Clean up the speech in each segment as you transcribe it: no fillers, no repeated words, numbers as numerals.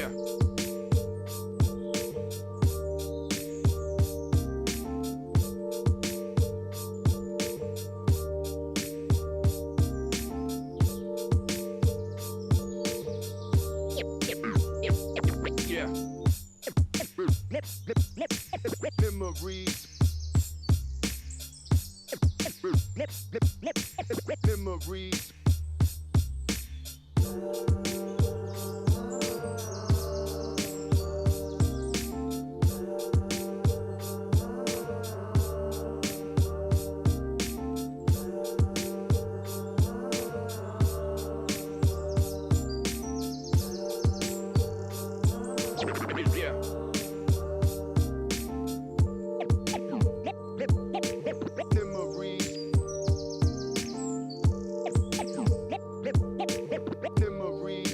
Yeah. Yeah. Memories. Memories. Yeah. Memories. Memories.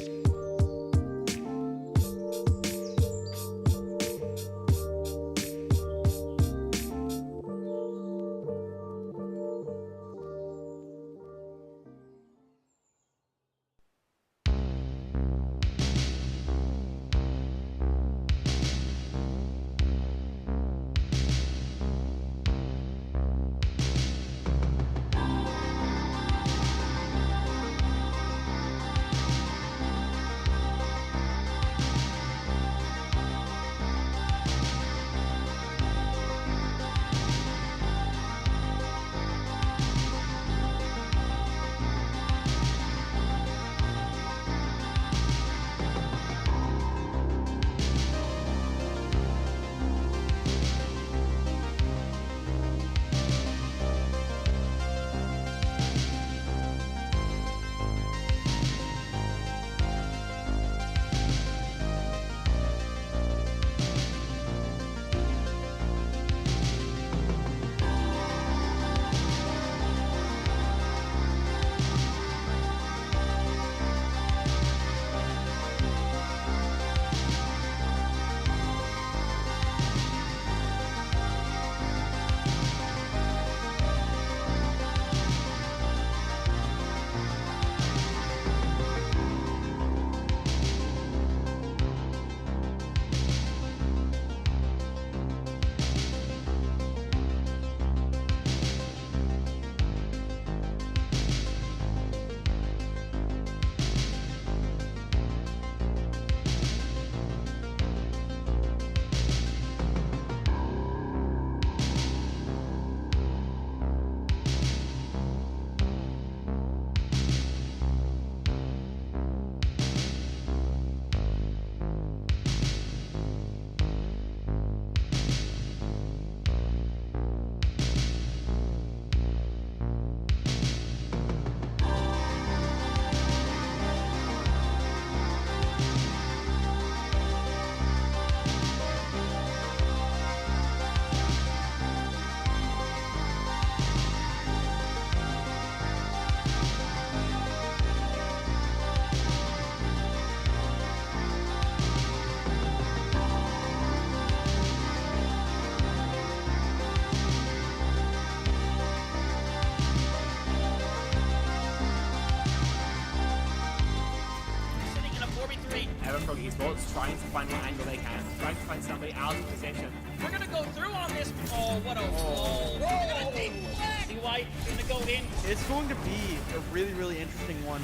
Everfrog Esports trying to find the angle they can, trying to find somebody out of position. We're gonna go through on this. Oh, what a roll! We're gonna deflect. See White gonna go in. It's going to be a really, really interesting one.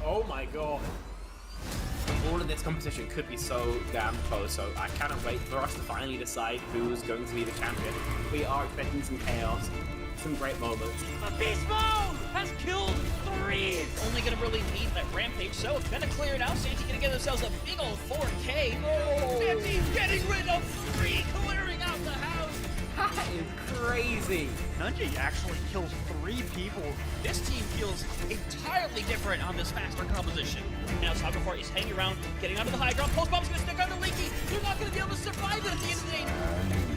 Oh my god. All of this competition could be so damn close, so I cannot wait for us to finally decide who's going to be the champion. We are expecting some chaos, some great moments. Beast Mode has killed 3. Only gonna really need that rampage, so it's gonna clear it out. Santi gonna get themselves a big old 4K. Oh. Santi's getting rid of 3, clearing out the house. That is crazy. Nunji actually kills 3 people. This team feels entirely different on this faster composition. Now Sagafor is hanging around, getting onto the high ground. Post bomb's gonna stick under Leaky. They're not gonna be able to survive it at the end of the day.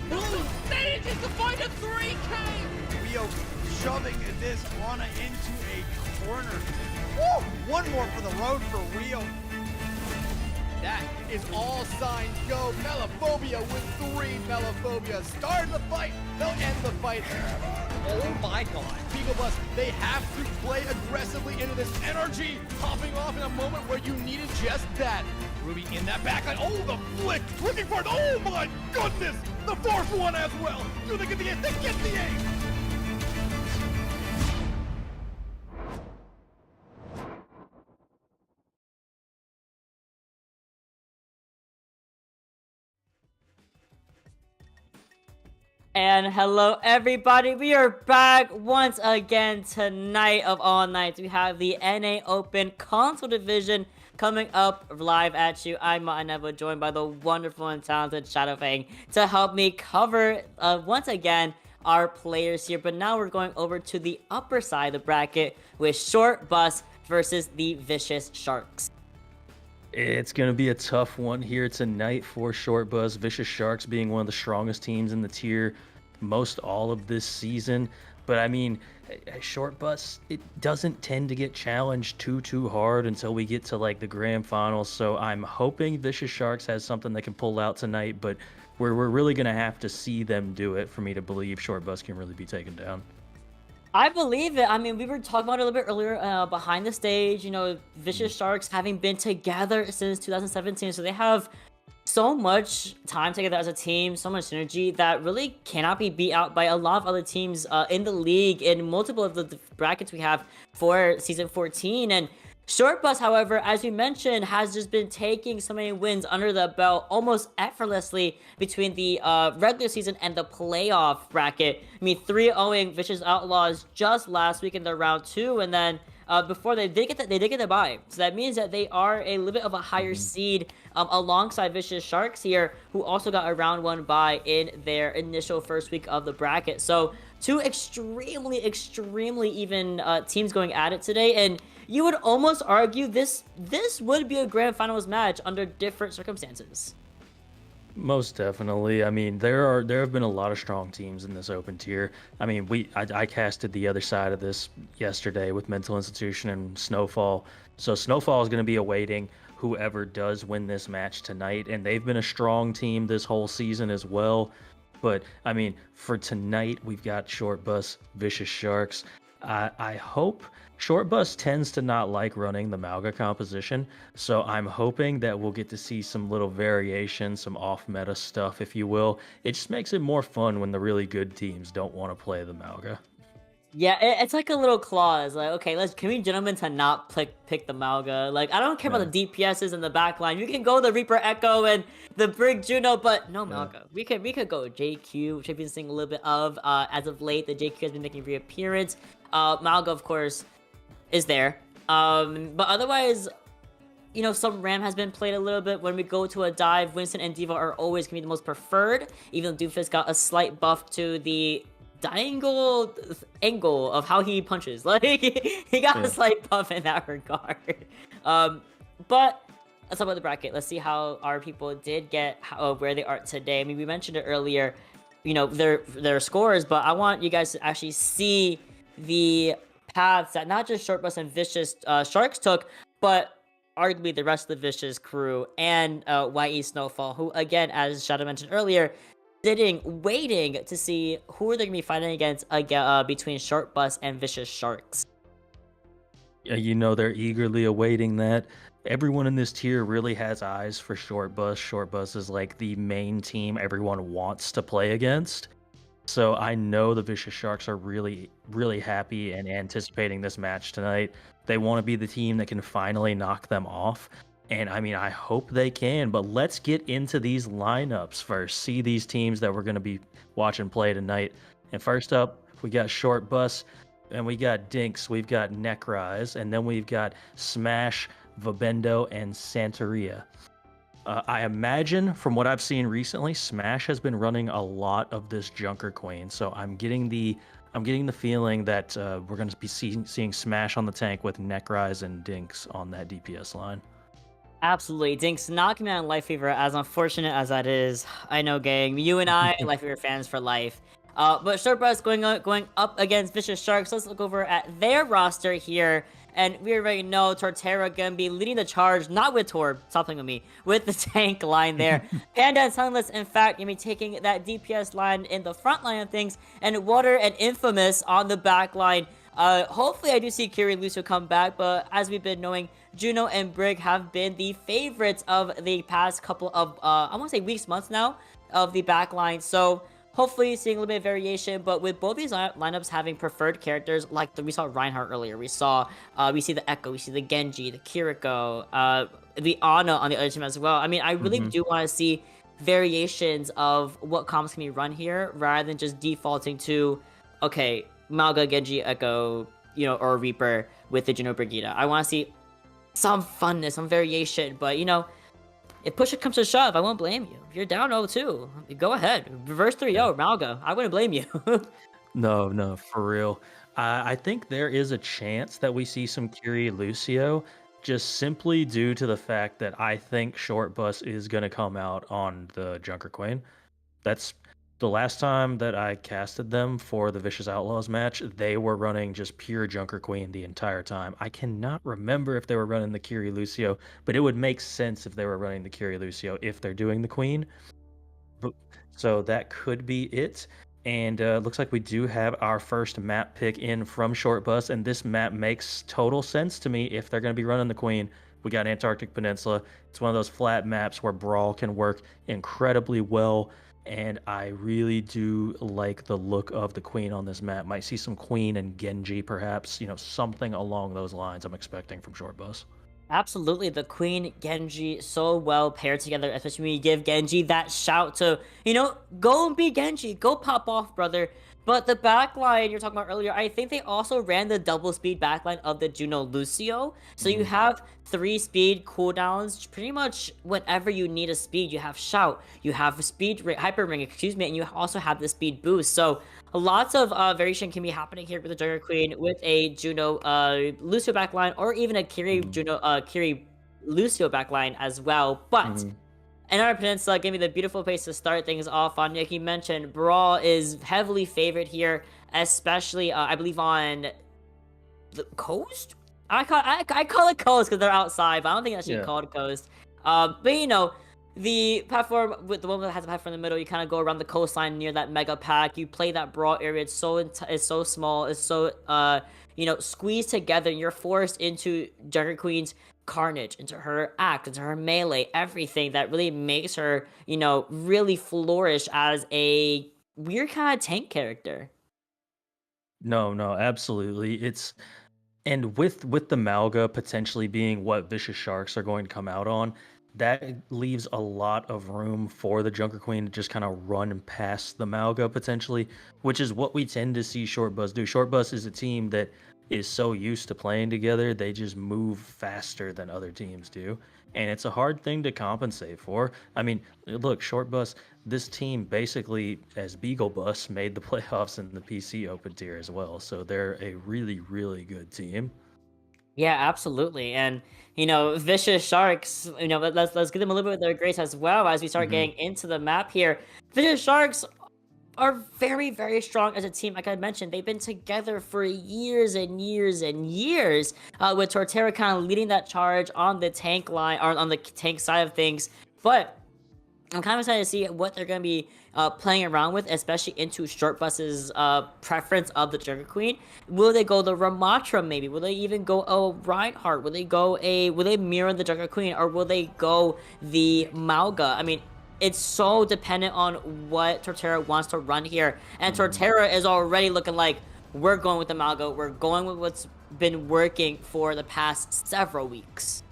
Blue manages to find a 3K. Rio shoving this Ana into a corner. Woo! One more for the road for Rio. That is all signs go. Melophobia with 3 Melophobia. Start the fight. They'll end the fight. Oh my god. Beagle Bus, they have to play aggressively into this energy, popping off in a moment where you needed just that. Ruby in that backline. Oh, the flick. Looking for it. Oh my goodness. The fourth one as well. Do they get the ace? They get the ace. And hello everybody, we are back once again tonight of all nights. We have the NA Open Console Division coming up live at you. I'm Ma'anevo, joined by the wonderful and talented Shadow Fang to help me cover once again our players here. But now we're going over to the upper side of the bracket with Short Bus versus the Vicious Sharks. It's going to be a tough one here tonight for Short Bus. Vicious Sharks being one of the strongest teams in the tier most all of this season. But I mean, Short Bus, it doesn't tend to get challenged too hard until we get to like the grand finals. So I'm hoping Vicious Sharks has something they can pull out tonight, but we're really going to have to see them do it for me to believe Short Bus can really be taken down. I believe it. I mean, we were talking about it a little bit earlier behind the stage, you know, Vicious Sharks having been together since 2017. So they have so much time together as a team, so much synergy that really cannot be beat out by a lot of other teams in the league in multiple of the brackets we have for Season 14. And Short Bus, however, as you mentioned, has just been taking so many wins under the belt almost effortlessly between the regular season and the playoff bracket. I mean, 3-0ing Vicious Outlaws just last week in their round 2, and then before they did get the bye. So that means that they are a little bit of a higher seed alongside Vicious Sharks here, who also got a round 1 bye in their initial first week of the bracket. So two extremely even teams going at it today, and you would almost argue this would be a grand finals match under different circumstances. Most definitely. I mean, there have been a lot of strong teams in this open tier. I mean, I casted the other side of this yesterday with Mental Institution and Snowfall. So Snowfall is going to be awaiting whoever does win this match tonight, and they've been a strong team this whole season as well. But I mean, for tonight, we've got Short Bus, Vicious Sharks. I hope Short Bus tends to not like running the Malga composition, so I'm hoping that we'll get to see some little variation, some off-meta stuff, if you will. It just makes it more fun when the really good teams don't want to play the Malga. Yeah, it's like a little clause. Like, okay, can we gentlemen to not pick the Malga? Like, I don't care about the DPSs in the backline. You can go the Reaper Echo and the Brig Juno, but no Malga. We could go JQ, which I've been seeing a little bit of as of late. The JQ has been making reappearance. Malga, of course, is there. But otherwise, you know, some Ram has been played a little bit. When we go to a dive, Winston and Diva are always going to be the most preferred, even though Doofus got a slight buff to the angle of how he punches. Like, he got a slight buff in that regard. But let's talk about the bracket. Let's see how our people did get where they are today. I mean, we mentioned it earlier, you know, their scores, but I want you guys to actually see the paths that not just Short Bus and Vicious Sharks took, but arguably the rest of the Vicious crew and YE Snowfall, who, again, as Shadow mentioned earlier, waiting to see who they're going to be fighting against between Short Bus and Vicious Sharks. Yeah, you know, they're eagerly awaiting that. Everyone in this tier really has eyes for Short Bus. Short Bus is like the main team everyone wants to play against. So I know the Vicious Sharks are really happy and anticipating this match tonight. They want to be the team that can finally knock them off. And I mean, I hope they can, but let's get into these lineups first. See these teams that we're going to be watching play tonight. And first up, we got Short Bus, and we got Dinks, we've got Necrise, and then we've got Smash, Vabendo, and Santeria. I imagine, from what I've seen recently, Smash has been running a lot of this Junker Queen, so I'm getting the feeling that we're going to be seeing Smash on the tank with Necrise and Dinks on that DPS line. Absolutely. Dinks knocking me on Life Fever, as unfortunate as that is. I know, gang. You and I, Life Fever fans for life. But Short Bus going up against Vicious Sharks. Let's look over at their roster here. And we already know Torterra gonna be leading the charge, not with Tor, stop playing with me, with the tank line there. Panda and Sunless, in fact, gonna be taking that DPS line in the front line of things, and Water and Infamous on the back line. Hopefully I do see Kiri Lucio come back, but as we've been knowing, Juno and Brig have been the favorites of the past couple of, I want to say weeks, months now, of the back line. So hopefully seeing a little bit of variation, but with both these lineups having preferred characters, like we saw Reinhardt earlier, we see the Echo, we see the Genji, the Kiriko, the Ana on the other team as well. I mean, I really do want to see variations of what comps can be run here, rather than just defaulting to, okay, Malga, Genji, Echo, you know, or Reaper with the Juno Brigida. I want to see some funness, some variation, but you know, if push it comes to shove, I won't blame you. If you're down 0-2, go ahead. Reverse 3-0, Malga. I wouldn't blame you. No, for real. I think there is a chance that we see some Kiri Lucio, just simply due to the fact that I think Short Bus is going to come out on the Junker Queen. That's the last time that I casted them for the Vicious Outlaws match. They were running just pure Junker Queen the entire time. I cannot remember if they were running the Kiri Lucio, but it would make sense if they were running the Kiri Lucio if they're doing the Queen. So that could be it. And looks like we do have our first map pick in from Short Bus, and this map makes total sense to me if they're going to be running the Queen. We got Antarctic Peninsula. It's one of those flat maps where Brawl can work incredibly well, and I really do like the look of the Queen on this map. Might see some Queen and Genji, perhaps, you know, something along those lines I'm expecting from Short Bus. Absolutely, the Queen, Genji, so well paired together, especially when you give Genji that shout to, you know, go and be Genji, go pop off, brother. But the backline you're talking about earlier, I think they also ran the double speed backline of the Juno Lucio. So you have 3 speed cooldowns, pretty much whenever you need a speed. You have shout, you have speed hyper ring, and you also have the speed boost. So lots of variation can be happening here with the Junker Queen with a Juno Lucio backline, or even a Kiri Lucio backline as well. But Antarctic Peninsula gave me the beautiful place to start things off on. Like you mentioned, Brawl is heavily favored here, especially I believe on the coast. I call it coast because they're outside, but I don't think it's actually called coast. But you know, the platform with the one that has a platform in the middle, you kind of go around the coastline near that mega pack. You play that Brawl area. It's so small. It's so you know, squeezed together. And you're forced into Junker Queen's carnage, into her act, into her melee, everything that really makes her, you know, really flourish as a weird kind of tank character. No, absolutely. And with the Malga potentially being what Vicious Sharks are going to come out on, that leaves a lot of room for the Junker Queen to just kind of run past the Malga potentially, which is what we tend to see Short Bus do. Short Bus is a team that is so used to playing together, they just move faster than other teams do. And it's a hard thing to compensate for. I mean, look, Short Bus, this team basically, as Beagle Bus, made the playoffs in the PC Open tier as well. So they're a really, really good team. Yeah, absolutely. And, you know, Vicious Sharks, you know, let's give them a little bit of their grace as well as we start getting into the map here. Vicious Sharks are very, very strong as a team. Like I mentioned, they've been together for years and years and years, with Torterra kind of leading that charge on the tank line, or on the tank side of things. But I'm kind of excited to see what they're going to be playing around with, especially into Short Bus's preference of the Junker Queen. Will they go the Ramatra maybe? Will they even go Reinhardt? Will they mirror the Junker Queen, or will they go the Malga? I mean, it's so dependent on what Torterra wants to run here. And Torterra is already looking like, we're going with the Malga. We're going with what's been working for the past several weeks.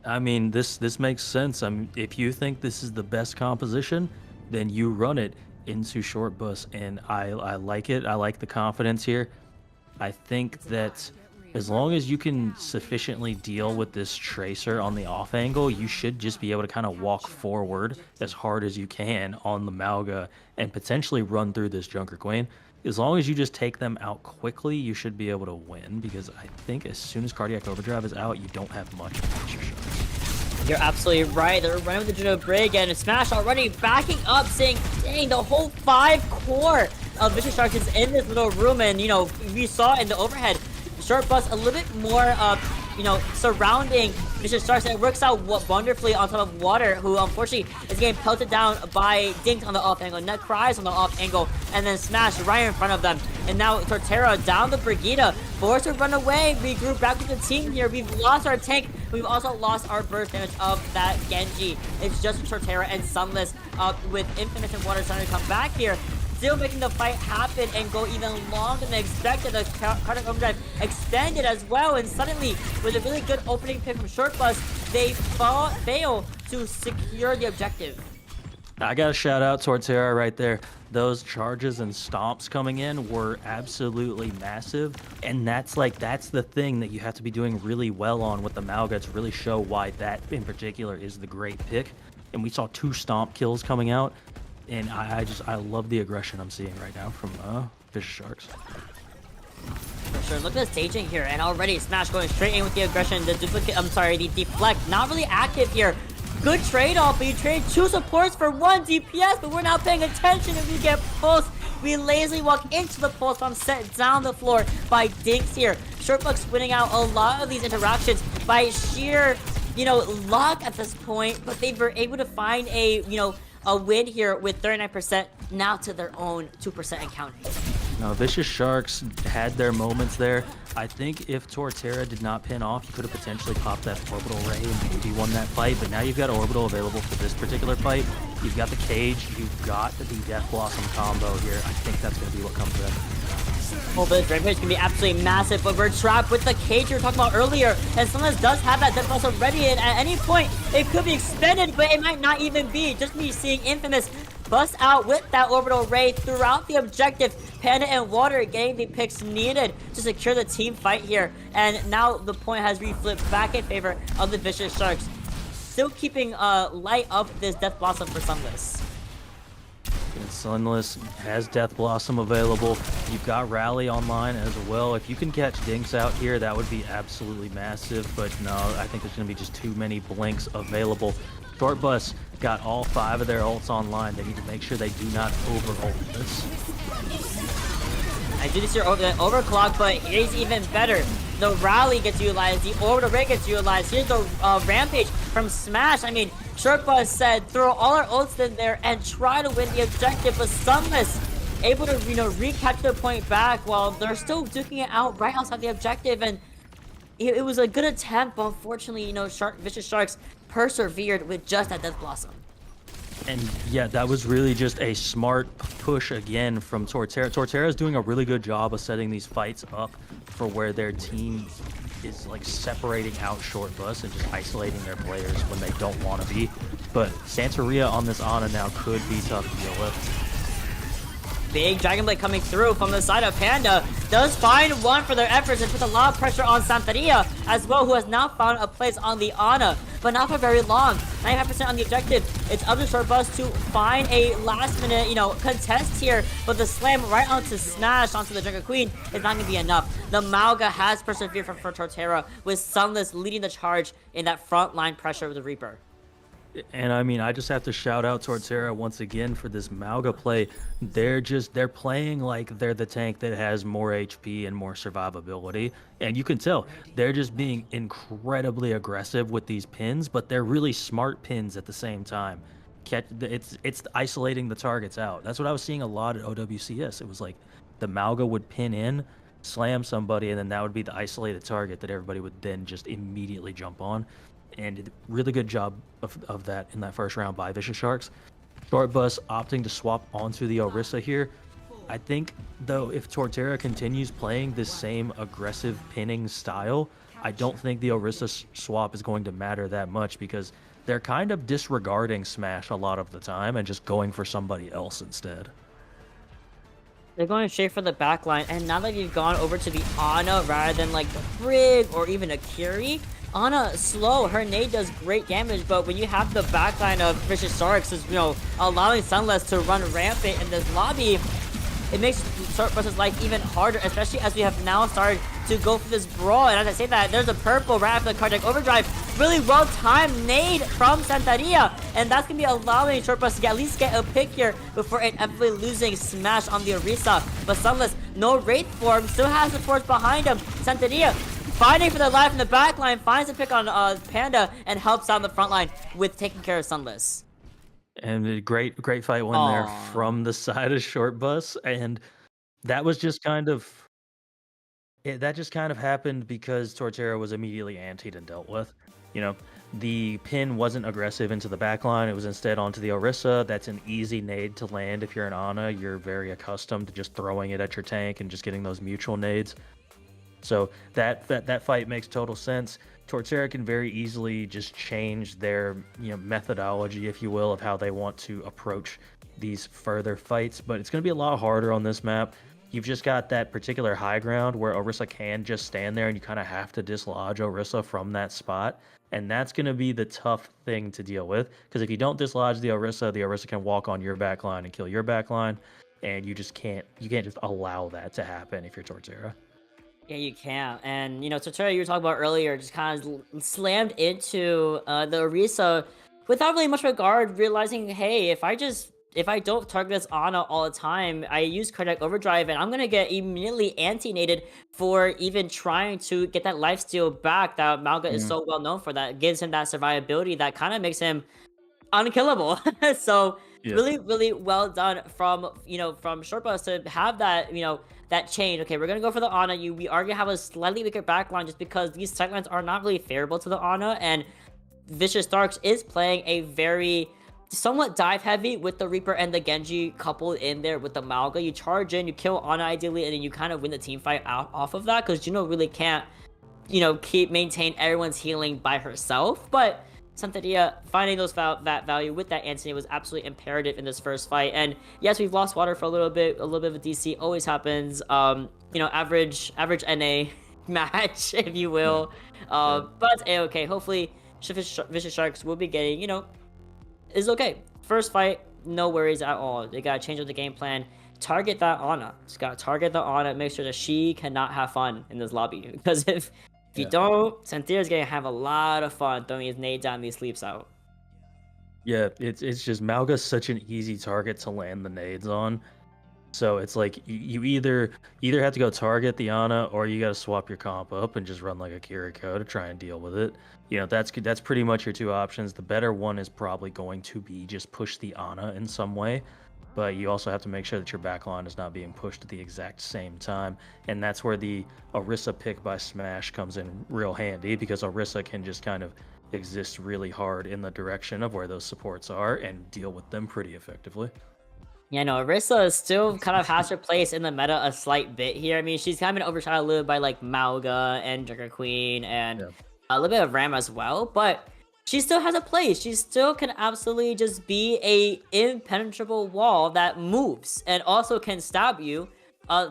I mean, this makes sense. I mean, if you think this is the best composition, then you run it into Short Bus, and I like it. I like the confidence here. I think that as long as you can sufficiently deal with this Tracer on the off angle, you should just be able to kind of walk forward as hard as you can on the Malga and potentially run through this Junker Queen. As long as you just take them out quickly, you should be able to win, because I think as soon as Cardiac Overdrive is out, you don't have much of a You're absolutely right. They're running with the Juno Brig, and Smash already backing up, saying, dang, the whole 5 core of Vicious Sharks is in this little room. And, you know, we saw in the overhead, Short Bus a little bit more, surrounding Vicious Sharks, and it works out wonderfully on top of Water, who unfortunately is getting pelted down by Dinks on the off angle, Net Cries on the off angle, and then Smash right in front of them. And now Torterra down the Brigida, forced to run away, regroup back with the team here. We've lost our tank, we've also lost our burst damage of that Genji. It's just Torterra and Sunless with Infamous and Water starting to come back here. Still making the fight happen and go even longer than expected. The Cardiac Overdrive extended as well, and suddenly, with a really good opening pick from Short Bus, they fail to secure the objective. I got to shout out Torterra right there. Those charges and stomps coming in were absolutely massive, and that's the thing that you have to be doing really well on with the Mauga to really show why that in particular is the great pick. And we saw 2 stomp kills coming out. And I love the aggression I'm seeing right now from Vicious Sharks. For sure, look at the staging here, and already Smash going straight in with the aggression. The deflect, not really active here. Good trade-off, but you trade 2 supports for 1 DPS, but we're not paying attention if we get pulse. We lazily walk into the pulse bomb, set down the floor by Dinks here. Shortbuck's winning out a lot of these interactions by sheer, luck at this point, but they were able to find a win here with 39% now to their own 2% and counting. Now, Vicious Sharks had their moments there. I think if Torterra did not pin off, you could have potentially popped that Orbital Ray and maybe won that fight, but now you've got Orbital available for this particular fight. You've got the Cage, you've got the Death Blossom combo here. I think that's going to be what comes in. Oh, but this Rampage can be absolutely massive, but we're trapped with the Cage we were talking about earlier, and Sunless does have that Death Blossom ready, and at any point, it could be expended, but it might not even be. Just me seeing Infamous bust out with that Orbital Ray throughout the objective. Panda and Water getting the picks needed to secure the team fight here, and now the point has reflipped back in favor of the Vicious Sharks. Still keeping light up this Death Blossom for Sunless. And Sunless has Death Blossom available. You've got Rally online as well. If you can catch Dinks out here, that would be absolutely massive. But no, I think there's going to be just too many blinks available. Short Bus got all 5 of their ults online. They need to make sure they do not over-ult this. I do this here the overclock, but here's even better. The Rally gets utilized, the Orbital Ray gets utilized. Here's the Rampage from Smash. I mean, Short Bus said throw all our ults in there and try to win the objective, but Sunless able to recapture the point back while they're still duking it out right outside the objective, and it was a good attempt, but unfortunately, Vicious Sharks persevered with just that Death Blossom. And yeah, that was really just a smart push again from Torterra. Torterra is doing a really good job of setting these fights up for where their team is separating out Short Bus and just isolating their players when they don't want to be. But Santeria on this Ana now could be tough to deal with. Big Dragon Blade coming through from the side of Panda. Does find one for their efforts and puts a lot of pressure on Santeria as well, who has now found a place on the Ana, but not for very long. 95% on the objective. It's up to Short Bus to find a last minute, contest here, but the slam right onto Smash, onto the Dragon Queen is not going to be enough. The Mauga has persevered for Torterra, with Sunless leading the charge in that front line pressure with the Reaper. And I mean, I just have to shout out Torterra once again for this Mauga play. They're playing like they're the tank that has more HP and more survivability. And you can tell they're just being incredibly aggressive with these pins, but they're really smart pins at the same time. It's isolating the targets out. That's what I was seeing a lot at OWCS. It was like the Mauga would pin in, slam somebody, and then that would be the isolated target that everybody would then just immediately jump on. And really good job of that in that first round by Vicious Sharks. Short Bus opting to swap onto the Orisa here. I think, though, if Torterra continues playing this same aggressive pinning style, I don't think the Orisa swap is going to matter that much because they're kind of disregarding Smash a lot of the time and just going for somebody else instead. They're going straight for the backline, and now that you've gone over to the Ana rather than the Brig or even a Curie, Ana slow, her nade does great damage, but when you have the backline of Vicious Sharks is, allowing Sunless to run rampant in this lobby, it makes Short Bus's life even harder, especially as we have now started to go for this brawl. And as I say that, there's a purple right after the Cardiac Overdrive. really well-timed nade from Santeria, and that's gonna be allowing Short Bus to at least get a pick here before inevitably losing Smash on the Orisa. But Sunless, no Wraith form, still has the force behind him. Santeria fighting for their life in the back line, finds a pick on Panda, and helps out the front line with taking care of Sunless. And a great fight win there from the side of Short Bus, and that was just kind of that just kind of happened because Torterra was immediately antied and dealt with. You know, the pin wasn't aggressive into the backline; it was instead onto the Orisa. That's an easy nade to land if you're an Ana. You're very accustomed to just throwing it at your tank and just getting those mutual nades. So that fight makes total sense. Torterra can very easily just change their methodology, if you will, of how they want to approach these further fights. But it's going to be a lot harder on this map. You've just got that particular high ground where Orisa can just stand there, and you kind of have to dislodge Orisa from that spot. And that's going to be the tough thing to deal with, because if you don't dislodge the Orisa can walk on your backline and kill your backline, and you can't just allow that to happen if you're Torterra. Yeah, you can. And, Torterra, you were talking about earlier, just kind of slammed into the Orisa without really much regard, realizing, hey, if I don't target this Ana all the time, I use Cardiac Overdrive, and I'm going to get immediately anti-nated for even trying to get that lifesteal back that Malga is so well known for. That gives him that survivability that kind of makes him unkillable. So really, really well done from Short Bus to have that, that change. Okay, we're gonna go for the Ana. We are gonna have a slightly weaker backline just because these sightlines are not really favorable to the Ana, and Vicious Darks is playing a very somewhat dive heavy with the Reaper and the Genji coupled in there with the Malga. You charge in, you kill Ana ideally, and then you kind of win the team fight out off of that, because Juno really can't maintain everyone's healing by herself. But Santeria finding that value with that Anthony was absolutely imperative in this first fight. And yes, we've lost water for a little bit of a DC always happens. Average NA match, if you will. But okay, hopefully Vicious Sharks will be getting, is okay. First fight, no worries at all. They gotta change up the game plan. Target that Ana. Just gotta target the Ana, make sure that she cannot have fun in this lobby. Because if you don't, Santeria's gonna have a lot of fun throwing his nades down, these sleeps out. Yeah, it's just Malga's such an easy target to land the nades on. So it's like you either have to go target the Ana, or you got to swap your comp up and just run like a Kiriko to try and deal with it. That's pretty much your two options. The better one is probably going to be just push the Ana in some way, but you also have to make sure that your backline is not being pushed at the exact same time. And that's where the Orisa pick by Smash comes in real handy, because Orisa can just kind of exist really hard in the direction of where those supports are and deal with them pretty effectively. Yeah, no, Orisa still kind of has her place in the meta a slight bit here. I mean, she's kind of been overshadowed a little by like Malga and Joker Queen and a little bit of Ram as well, but she still has a place. She still can absolutely just be a impenetrable wall that moves and also can stab you,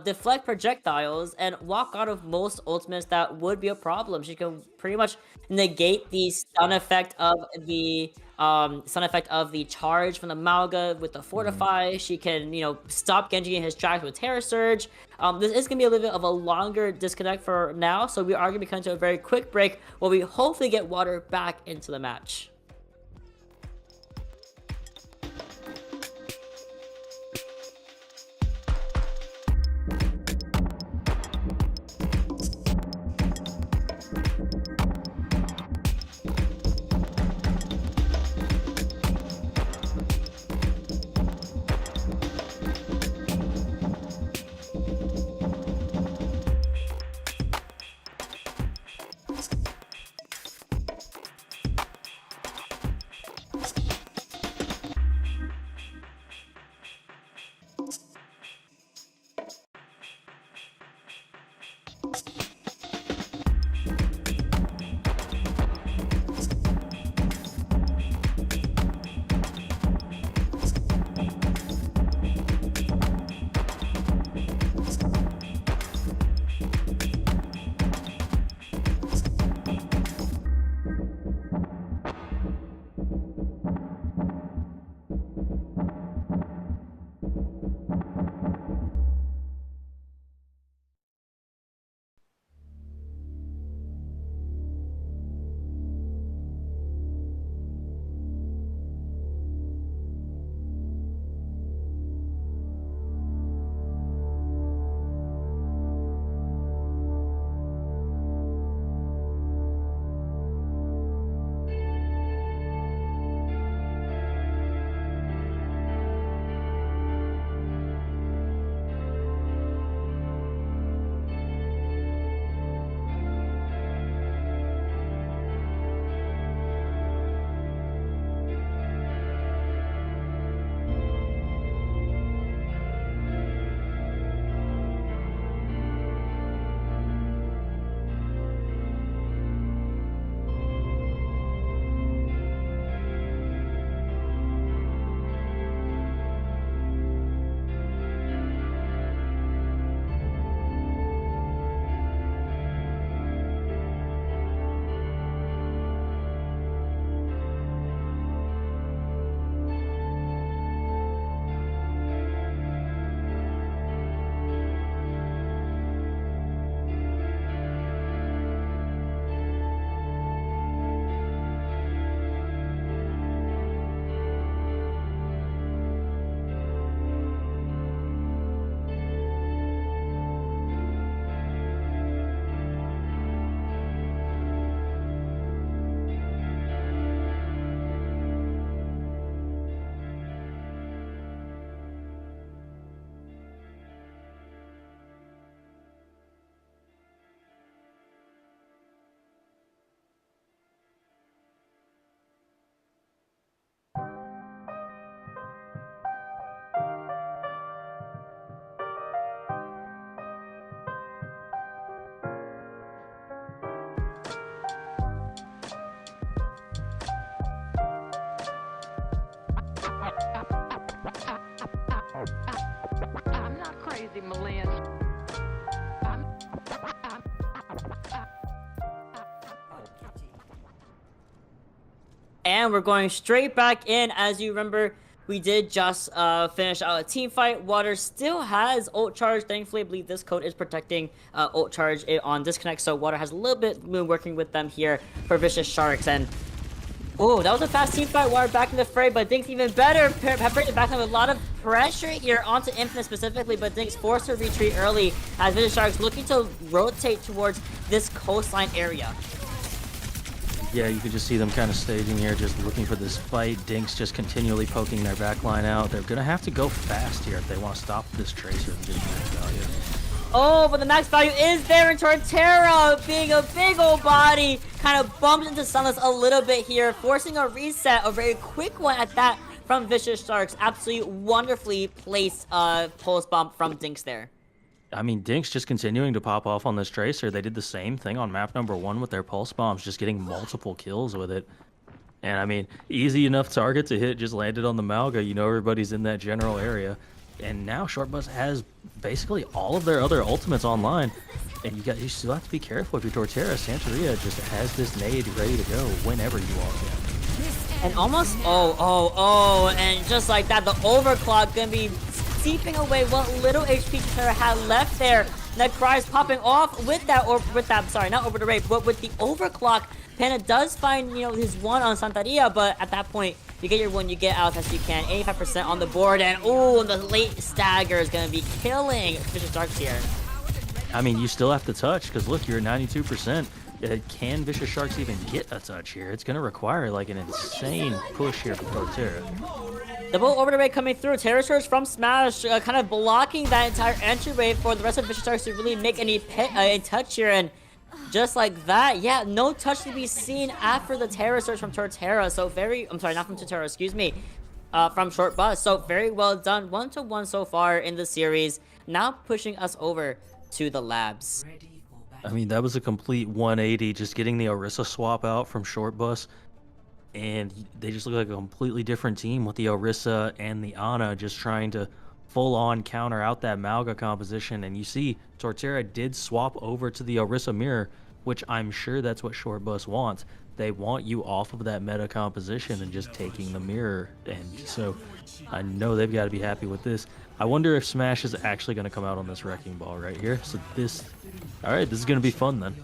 deflect projectiles, and walk out of most ultimates that would be a problem. She can pretty much negate the stun effect of the charge from the Malga with the Fortify. She can, stop Genji in his tracks with Terror Surge. This is going to be a little bit of a longer disconnect for now, so we are going to be coming to a very quick break where we hopefully get water back into the match. and we're going straight back in. As you remember, we did just finish out a team fight. Water still has ult charge. Thankfully, I believe this code is protecting ult charge on disconnect, so Water has a little bit been working with them here for Vicious Sharks. And oh, that was a fast team fight. Water back in the fray, but Dinks even better. Peppering back with a lot of pressure here onto Infinite specifically, but Dinks forced to retreat early as Vicious Sharks looking to rotate towards this coastline area. Yeah, you can just see them kind of staging here, just looking for this fight. Dinks just continually poking their backline out. They're going to have to go fast here if they want to stop this Tracer and get max value. Oh, but the max value is there, and Torterra, being a big old body, kind of bumps into Sunless a little bit here, forcing a reset, a very quick one at that from Vicious Sharks. Absolutely wonderfully placed pulse bomb from Dinks there. I mean, Dinks just continuing to pop off on this Tracer. They did the same thing on map number 1 with their pulse bombs, just getting multiple kills with it. And I mean, easy enough target to hit, just landed on the Malga. You know everybody's in that general area. And now Short Bus has basically all of their other ultimates online. And you still have to be careful if you're Torterra. Santeria just has this nade ready to go whenever you walk in. And almost, and just like that, the overclock gonna be seeping away what little HP Torterra had left there. Necry's popping off with that, sorry, not over the raid, but with the overclock. Panda does find, his one on Santeria, but at that point, you get your one, you get out as best you can. 85% on the board, and the late stagger is gonna be killing Vicious Sharks here. I mean, you still have to touch, because look, you're at 92%. Can Vicious Sharks even get a touch here? It's going to require like an insane push here from Torterra. Double over the raid coming through. Terror Surge from Smash kind of blocking that entire entryway for the rest of Vicious Sharks to really make any touch here. And just like that, yeah, no touch to be seen after the Terror Surge from Torterra. So I'm sorry, not from Torterra, excuse me. From Short Bus. So very well done. 1-1 so far in the series. Now pushing us over to the labs. I mean, that was a complete 180, just getting the Orisa swap out from Short Bus. And they just look like a completely different team with the Orisa and the Ana just trying to full-on counter out that Malga composition. And you see, Torterra did swap over to the Orisa mirror, which I'm sure that's what Short Bus wants. They want you off of that meta composition and just taking the mirror. And so I know they've got to be happy with this. I wonder if Smash is actually going to come out on this Wrecking Ball right here. So alright, this is going to be fun then.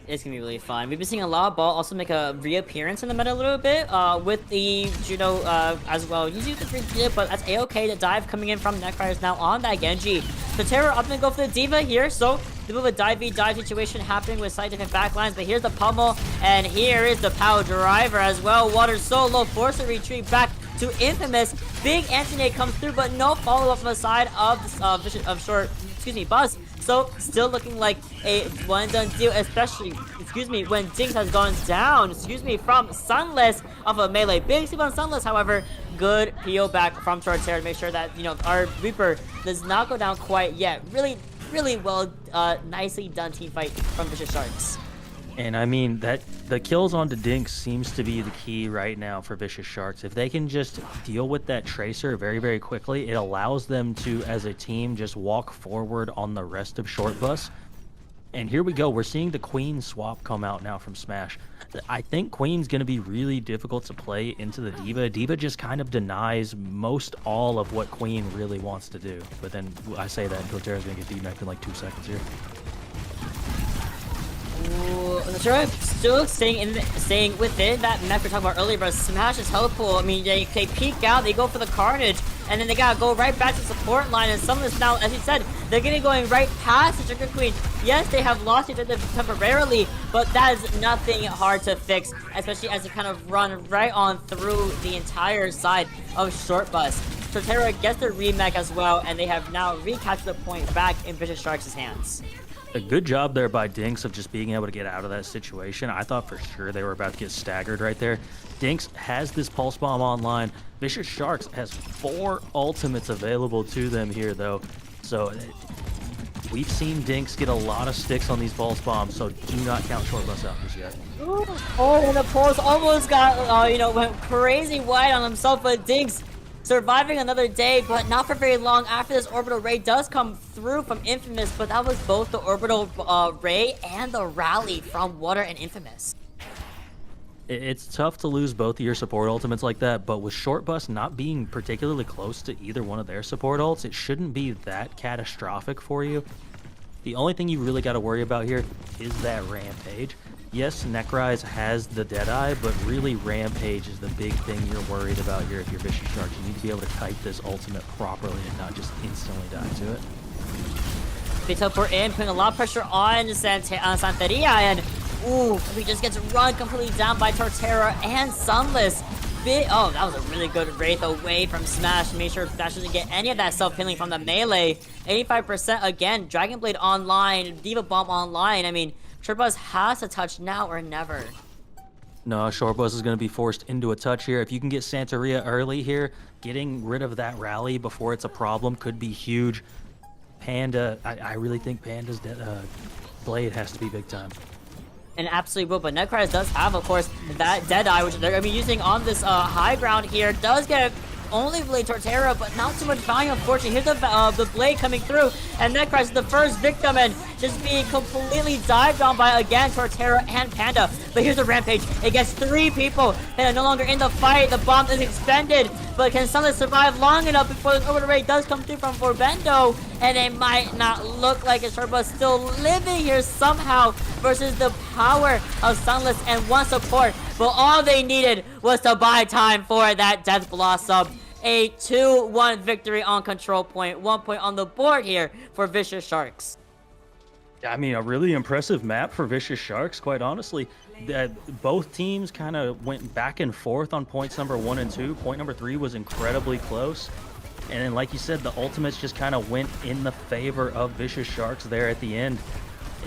It's going to be really fun. We've been seeing a lot of ball also make a reappearance in the meta a little bit with the Juno as well. Usually the 3 but that's A-okay. The dive coming in from Necry is now on that Genji. So Terror up and go for the D.Va here. So the move a dive situation happening with slightly different backlines. But here's the pummel, and here is the power driver as well. Water so low, forced to retreat back to Infamous. Big anti-nade comes through, but no follow-up from the side of Buzz. So still looking like a one-done deal, especially, when Dinks has gone down, from Sunless off of melee. Big sleep on Sunless, however, good peel back from Torterra to make sure that, our Reaper does not go down quite yet. Really, really well, nicely done team fight from Vicious Sharks. And I mean, the kills onto Dinks seems to be the key right now for Vicious Sharks. If they can just deal with that Tracer very, very quickly, it allows them to, as a team, just walk forward on the rest of Short Bus. And here we go. We're seeing the Queen swap come out now from Smash. I think Queen's going to be really difficult to play into the D.Va. D.Va just kind of denies most all of what Queen really wants to do. But then I say that, and Torterra's going to get D-Mech in like 2 seconds here. Sure, still staying within that mech we were talking about earlier, but Smash is helpful. I mean, they peek out, they go for the Carnage, and then they gotta go right back to support line. And some of this now, as you said, they're going right past the Trigger Queen. Yes, they have lost each other temporarily, but that is nothing hard to fix, especially as they kind of run right on through the entire side of Short Bus. Torterra gets their remake as well, and they have now recaptured the point back in Vicious Sharks' hands. A good job there by Dinks of just being able to get out of that situation. I thought for sure they were about to get staggered right there. Dinks has this Pulse Bomb online. Vicious Sharks has 4 ultimates available to them here, though. So we've seen Dinks get a lot of sticks on these Pulse Bombs, so do not count Short Bus out just yet. Oh, and the Pulse almost got, went crazy wide on himself, but Dinks surviving another day, but not for very long after this orbital ray does come through from Infamous, but that was both the orbital ray and the rally from Water and Infamous. It's tough to lose both of your support ultimates like that, but with Short Bus not being particularly close to either one of their support ults, it shouldn't be that catastrophic for you. The only thing you really got to worry about here is that Rampage. Yes, Necrise has the Deadeye, but really Rampage is the big thing you're worried about here if you're Vicious Sharks. You need to be able to kite this ultimate properly and not just instantly die to it. They teleport in, putting a lot of pressure on Santeria, and ooh, he just gets run completely down by Torterra and Sunless. Oh, that was a really good Wraith away from Smash. Make sure Smash doesn't get any of that self-healing from the melee. 85% again, Dragon Blade online, Diva Bomb online. I mean, Shortbus has to touch now or never. No, Shortbus is going to be forced into a touch here. If you can get Santeria early here, getting rid of that rally before it's a problem could be huge. Panda, I really think Panda's Blade has to be big time. And absolutely will, but Necrise does have, of course, that Deadeye, which they're going to be using on this high ground here. Does get only Blade Torterra, but not too much value, unfortunately. Here's the Blade coming through, and Necrise is the first victim, and just being completely dived on by, again, Torterra and Panda. But here's the Rampage. It gets 3 people that are no longer in the fight. The bomb is expended, but can Sunless survive long enough before the orbital raid does come through from Forbendo? And it might not look like it's Shortbus still living here somehow versus the power of Sunless and one support. But all they needed was to buy time for that Death Blossom. A 2-1 victory on control point. 1 point on the board here for Vicious Sharks. I mean, a really impressive map for Vicious Sharks, quite honestly. Both teams kind of went back and forth on points number 1 and 2. Point number 3 was incredibly close. And then, like you said, the ultimates just kind of went in the favor of Vicious Sharks there at the end.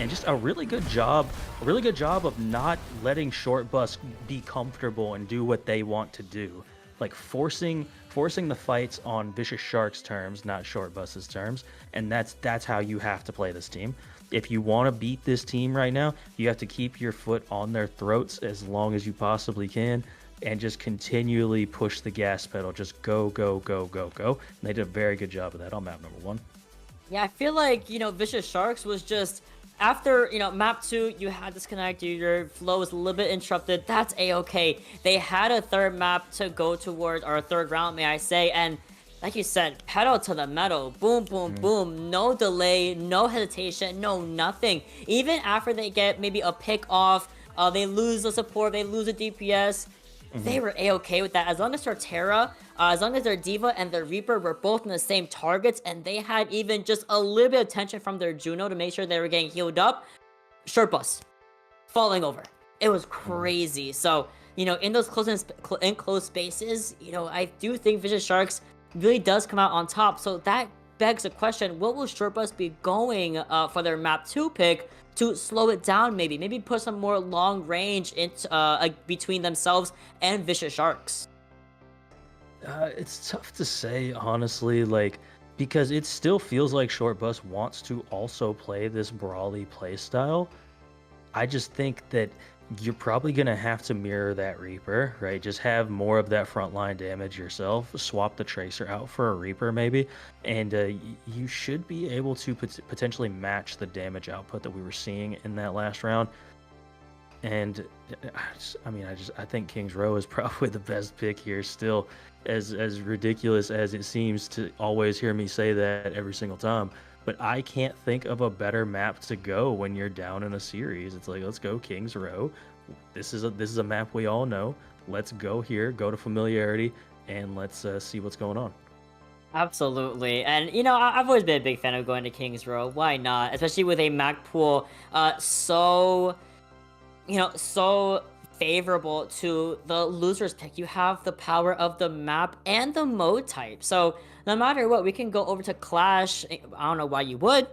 And just a really good job of not letting Short Bus be comfortable and do what they want to do. Like forcing the fights on Vicious Sharks' terms, not Short Bus's terms. And that's how you have to play this team. If you want to beat this team right now, you have to keep your foot on their throats as long as you possibly can and just continually push the gas pedal. Just go, go, go, go, go. And they did a very good job of that on map number 1. Yeah, I feel like, Vicious Sharks was just... After, map 2, you had disconnect, your flow was a little bit interrupted. That's a-okay. They had a third map to go towards, or a third round, may I say, and like you said, pedal to the metal. Boom, boom, boom. No delay, no hesitation, no nothing. Even after they get maybe a pick off, they lose the support, they lose the DPS. They were a-okay with that. As long as Torterra, as long as their Diva and their Reaper were both in the same targets, and they had even just a little bit of tension from their Juno to make sure they were getting healed up, Shortbus falling over. It was crazy. So, in those enclosed spaces, I do think Vicious Sharks really does come out on top. So that begs the question, what will Shortbus be going for their map 2 pick to slow it down maybe? Maybe put some more long range into, between themselves and Vicious Sharks? It's tough to say, honestly, because it still feels like Shortbus wants to also play this brawly playstyle. I just think that you're probably going to have to mirror that Reaper, right? Just have more of that frontline damage yourself. Swap the Tracer out for a Reaper, maybe. And you should be able to potentially match the damage output that we were seeing in that last round. And I think King's Row is probably the best pick here still, as ridiculous as it seems to always hear me say that every single time. But I can't think of a better map to go when you're down in a series. It's like, let's go King's Row. This is a map we all know. Let's go here, go to familiarity, and let's see what's going on. Absolutely. And, I've always been a big fan of going to King's Row. Why not? Especially with a map pool so favorable to the loser's pick. You have the power of the map and the mode type. So no matter what, we can go over to Clash. I don't know why you would,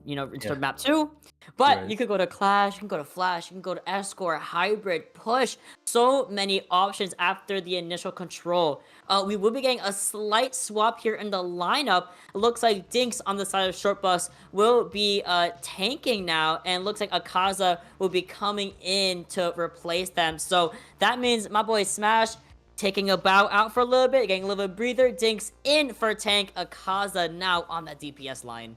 into map 2. But Right. you could go to Clash, you can go to Flash, you can go to Escort, Hybrid, Push. So many options after the initial control. We will be getting a slight swap here in the lineup. It looks like Dinks on the side of Shortbus will be tanking now, and looks like Akaza will be coming in to replace them. So that means my boy Smash taking a bow out for a little bit, getting a little bit of breather. Dinks in for tank. Akaza now on that DPS line.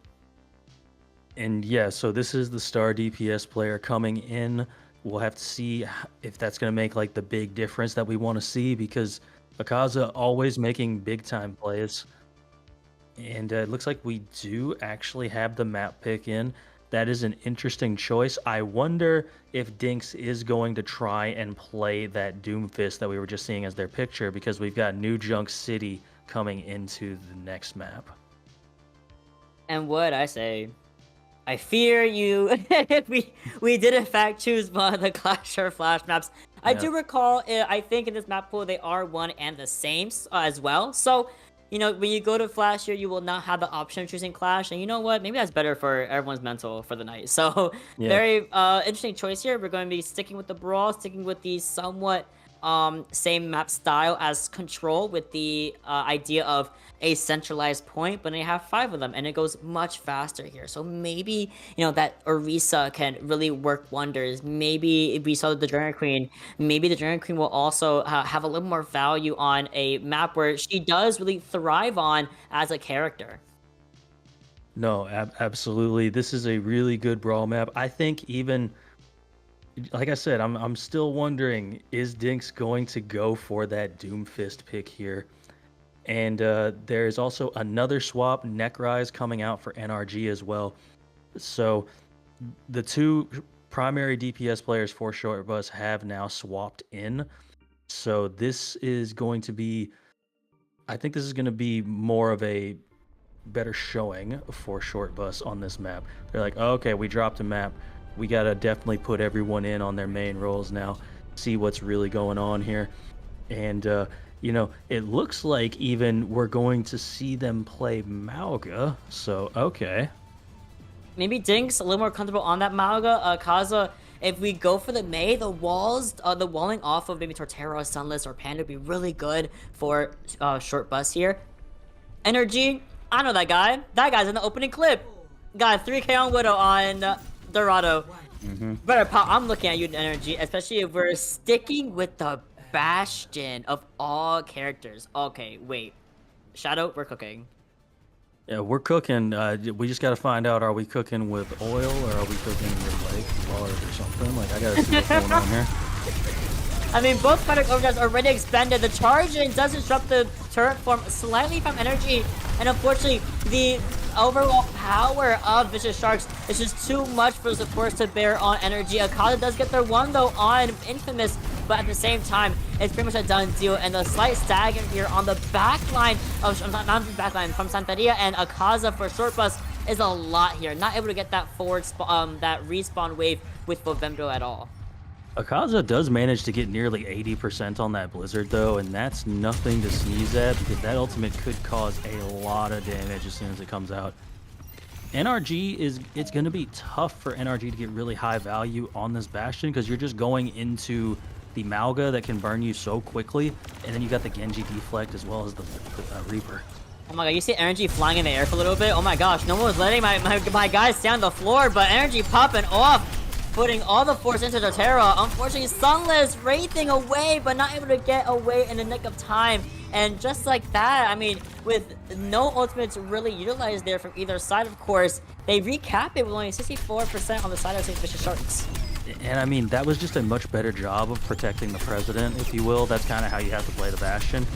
And yeah, so this is the star DPS player coming in we'll have to see if that's going to make like the big difference that we want to see, because Akaza always making big time plays. And it looks like we do actually have the map pick in. That is an interesting choice. I wonder if Dinks is going to try and play that Doomfist that we were just seeing as their picture, because we've got New Junk City coming into the next map. And what I say, I fear you. we did in fact choose one of the Clash or Flash maps. I do recall, I think in this map pool they are one and the same as well. So, you know, when you go to Flash here, you will not have the option of choosing Clash. And you know what? Maybe that's better for everyone's mental for the night. So, very interesting choice here. We're going to be sticking with the Brawl, sticking with the somewhat same map style as Control, with the idea of a centralized point, but they have 5 of them and it goes much faster here. So maybe, you know, that Orisa can really work wonders. Maybe if we saw the Dragon Queen, maybe the Dragon Queen will also have a little more value on a map where she does really thrive on as a character. No, absolutely. This is a really good Brawl map. I think even, like I said, I'm still wondering, is Dinks going to go for that Doomfist pick here? And there's also another swap, Necrise, coming out for NRG as well. So the 2 primary DPS players for Short Bus have now swapped in. So this is going to be, I think this is going to be more of a better showing for Short Bus on this map. They're like, oh, okay, we dropped a map. We got to definitely put everyone in on their main roles now, see what's really going on here. And, you know, it looks like even we're going to see them play Mauga. So, okay. Maybe Dinks a little more comfortable on that Mauga. Kaza, if we go for the Mei, the walls, the walling off of maybe Torterra, Sunless, or Panda would be really good for Short Bus here. Energy, I know that guy. That guy's in the opening clip. Got 3k on Widow on Dorado. Better pop. I'm looking at you, Energy, especially if we're sticking with the Bastion of all characters. Okay, wait. Shadow, we're cooking. Yeah, we're cooking. We just got to find out, are we cooking with oil or are we cooking with like lard or something? Like, I got to see what's going on here. I mean, both product overdrives already expended. The charging does disrupt the turret form slightly from Energy, and unfortunately, the overall power of Vicious Sharks is just too much for the supports to bear on Energy. Akaza does get their one though on Infamous, but at the same time, it's pretty much a done deal. And the slight stagger here on the back line of, not the back line, from Santeria and Akaza for Short Bus is a lot here. Not able to get that forward, that respawn wave with Vivendo at all. Akaza does manage to get nearly 80% on that Blizzard though, and that's nothing to sneeze at, because that ultimate could cause a lot of damage as soon as it comes out. NRG it's going to be tough for NRG to get really high value on this Bastion, because you're just going into the Mauga that can burn you so quickly, and then you got the Genji deflect as well as the Reaper. Oh my god, you see Energy flying in the air for a little bit? Oh my gosh, no one was letting my guys stay on the floor, but Energy popping off, putting all the force into the Terra. Unfortunately, Sunless wraithing away, but not able to get away in the nick of time. And just like that, I mean, with no ultimates really utilized there from either side, of course, they recap it with only 64% on the side of St. Vicious Sharks. And I mean, that was just a much better job of protecting the President, if you will. That's kind of how you have to play the Bastion.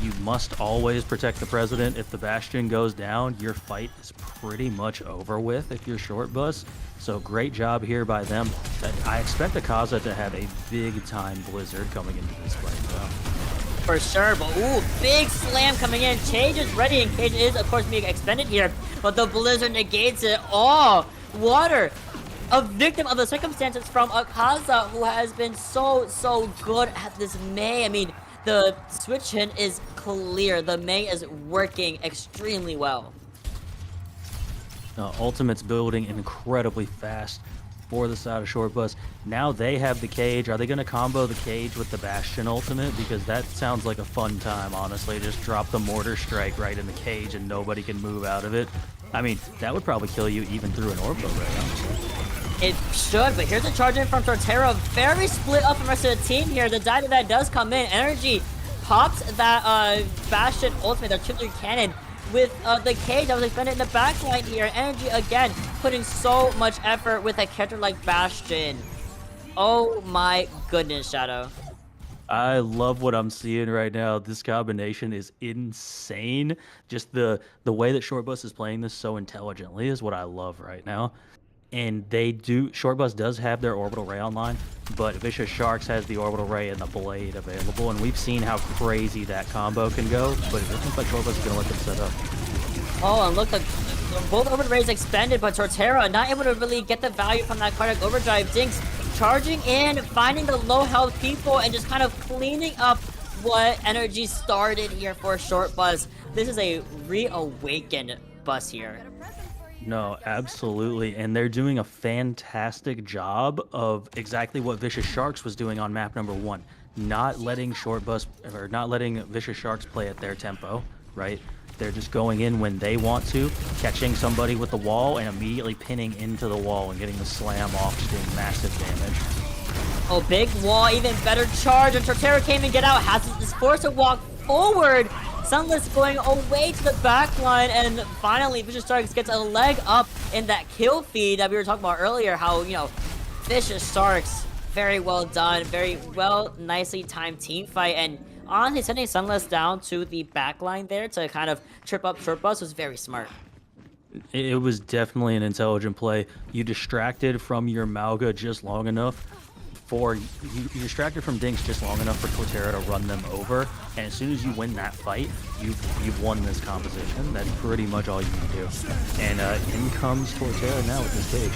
You must always protect the President. If the Bastion goes down, your fight is pretty much over with if you're Short Bus. So great job here by them. I expect Akaza to have a big-time Blizzard coming into this fight, though. For sure, but ooh, big slam coming in. Cage is ready, and Cage is, of course, being expended here. But the Blizzard negates it all. Water, a victim of the circumstances from Akaza, who has been so good at this Mei. I mean, the switch in is clear. The Mei is working extremely well. Ultimate's building incredibly fast for the side of Short Bus. Now they have the Cage. Are they going to combo the Cage with the Bastion ultimate? Because that sounds like a fun time, honestly. Just drop the Mortar Strike right in the Cage and nobody can move out of it. I mean, that would probably kill you even through an Orbo Ray, honestly. It should, but here's a charge in from Torterra. Very split up from the rest of the team here. The die that does come in. Energy pops that Bastion ultimate, their artillery cannon, with the Cage that was expended in the backline here. Energy again putting so much effort with a character like Bastion. Oh my goodness, Shadow. I love what I'm seeing right now. This combination is insane. Just the way that Short Bus is playing this so intelligently is what I love right now. And Short Bus does have their Orbital Ray online, but Vicious Sharks has the Orbital Ray and the Blade available, and we've seen how crazy that combo can go, but it looks like Short Bus is going to let them set up. Oh, and look, both Orbital Rays expended, but Torterra not able to really get the value from that Cardiac Overdrive. Dinks charging in, finding the low health people, and just kind of cleaning up what energy started here for Short Bus. This is a reawakened Bus here. No, absolutely. And they're doing a fantastic job of exactly what Vicious Sharks was doing on map number 1. Not letting Vicious Sharks play at their tempo, right? They're just going in when they want to, catching somebody with the wall and immediately pinning into the wall and getting the slam off, just doing massive damage. Oh, big wall, even better charge, and Torterra came and get out, is forced to walk forward. Sunless going away to the back line, and finally Vicious Sharks gets a leg up in that kill feed that we were talking about earlier, how, you know, Vicious Sharks, very well done, very well, nicely timed team fight, and honestly sending Sunless down to the back line there to kind of trip up Short Bus was very smart. It was definitely an intelligent play. You distracted from your Malga just long enough you distracted from Dinks just long enough for Torterra to run them over, and as soon as you win that fight, you've won this composition. That's pretty much all you can do. And in comes Torterra now with this stage.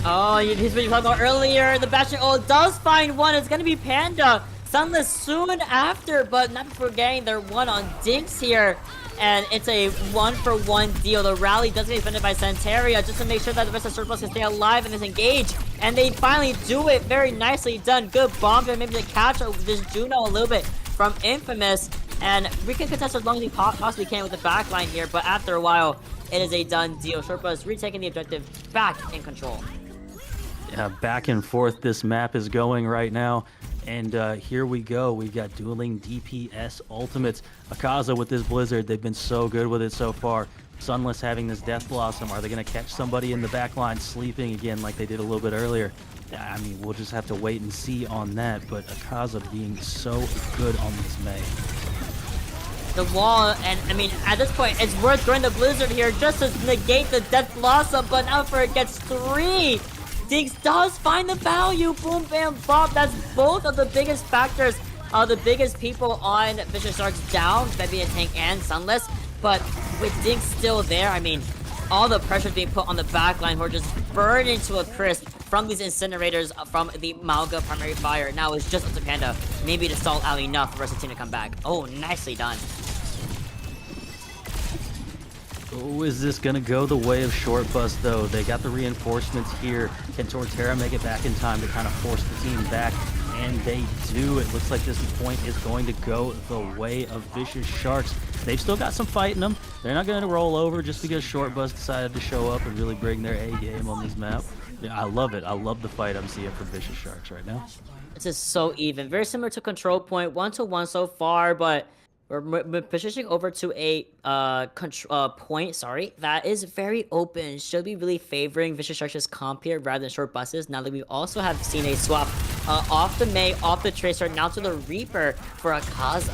Oh, he's been talking about earlier. The Bastion ult does find one. It's gonna be Panda. Sunless soon after, but not before getting their one on Dinks here. And it's a 1-for-1 deal. The rally does get defended by Santeria just to make sure that the rest of Short Bus can stay alive in this engage. And they finally do it. Very nicely done. Good bomb, and maybe to catch this Juno a little bit from Infamous. And we can contest as long as we possibly can with the backline here, but after a while, it is a done deal. Short Bus retaking the objective back in control. Yeah, back and forth this map is going right now. And here we go. We've got dueling DPS ultimates. Akaza with this Blizzard. They've been so good with it so far. Sunless having this Death Blossom. Are they going to catch somebody in the back line sleeping again like they did a little bit earlier? I mean, we'll just have to wait and see on that. But Akaza being so good on this May. The wall, and I mean, at this point, it's worth throwing the Blizzard here just to negate the Death Blossom. But now for it gets 3. Dinks does find the value. Boom, bam, bop. That's both of the biggest factors, the biggest people on Vicious Sharks down, Bebby and Tank and Sunless. But with Dinks still there, I mean, all the pressure being put on the backline who are just burning to a crisp from these incinerators from the Malga primary fire. Now it's just up to Panda, maybe to stall out enough for the rest of the team to come back. Oh, nicely done. Oh, is this going to go the way of Short Bus, though? They got the reinforcements here. Can Torterra make it back in time to kind of force the team back? And they do. It looks like this point is going to go the way of Vicious Sharks. They've still got some fight in them. They're not going to roll over just because Short Bus decided to show up and really bring their A game on this map. Yeah, I love it. I love the fight I'm seeing from Vicious Sharks right now. This is so even. Very similar to Control Point. 1-1 so far, but we're positioning over to a point, that is very open. Should be really favoring Vicious Sharks' comp here rather than Short Buses. Now that we also have seen a swap off the May, off the Tracer, now to the Reaper for Akaza.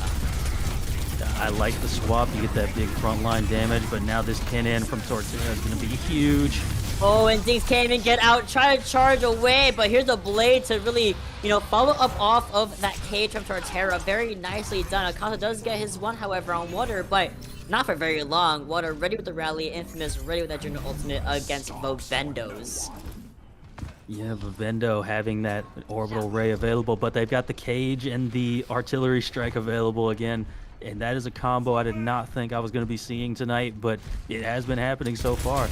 I like the swap. You get that big frontline damage, but now this pin in from Torterra is going to be huge. Oh, and Dinks can't even get out. Try to charge away, but here's the Blade to really, you know, follow up off of that cage from Torterra. Very nicely done. Akaza does get his one, however, on Water, but not for very long. Water ready with the rally. Infamous ready with that Junior Ultimate against Vivendos. Yeah, Vivendo having that orbital ray available, but they've got the cage and the artillery strike available again. And that is a combo I did not think I was going to be seeing tonight, but it has been happening so far.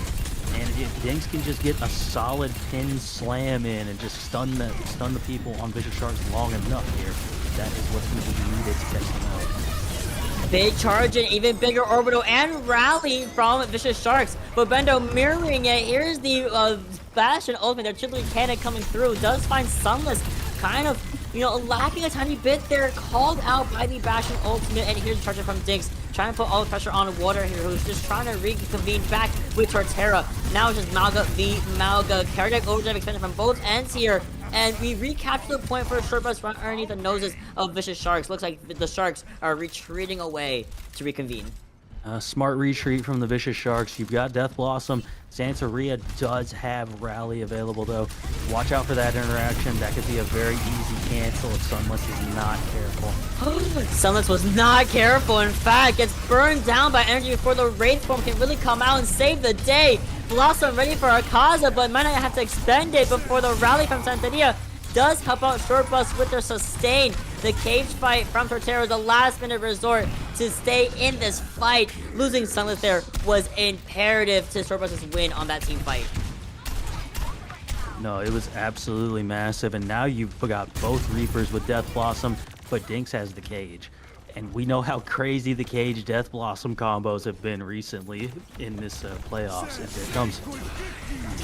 And if Dinks can just get a solid pin slam in and just stun the people on Vicious Sharks long enough here, that is what's going to be needed to catch them out. Big charge and even bigger orbital and rally from Vicious Sharks. But Bendo mirroring it. Here's the Bastion ultimate. Their Chili Cannon coming through. Does find Sunless kind of, you know, lacking a tiny bit there. Called out by the Bastion ultimate. And here's the charger from Dinks. Trying to put all the pressure on Water here, who's just trying to reconvene back with Torterra. Now it's just Malga v Malga. Cardiac Overdrive extended from both ends here. and we recapture the point for a short bus right underneath the noses of Vicious Sharks. Looks like the Sharks are retreating away to reconvene. Smart retreat from the Vicious Sharks. You've got Death Blossom. Santeria does have Rally available, though. Watch out for that interaction. That could be a very easy cancel if Sunless is not careful. Sunless was not careful. In fact, gets burned down by energy before the Wraith form can really come out and save the day. Blossom ready for Akaza, but might not have to expend it before the rally from Santeria does help out Short Bus with their sustain. The cage fight from Torterra is a last-minute resort to stay in this fight. Losing Sunless there was imperative to Short Bus's win on that team fight. No, it was absolutely massive, and now you've got both Reapers with Death Blossom, but Dinks has the cage. And we know how crazy the Cage Death Blossom combos have been recently in this playoffs. And here it comes.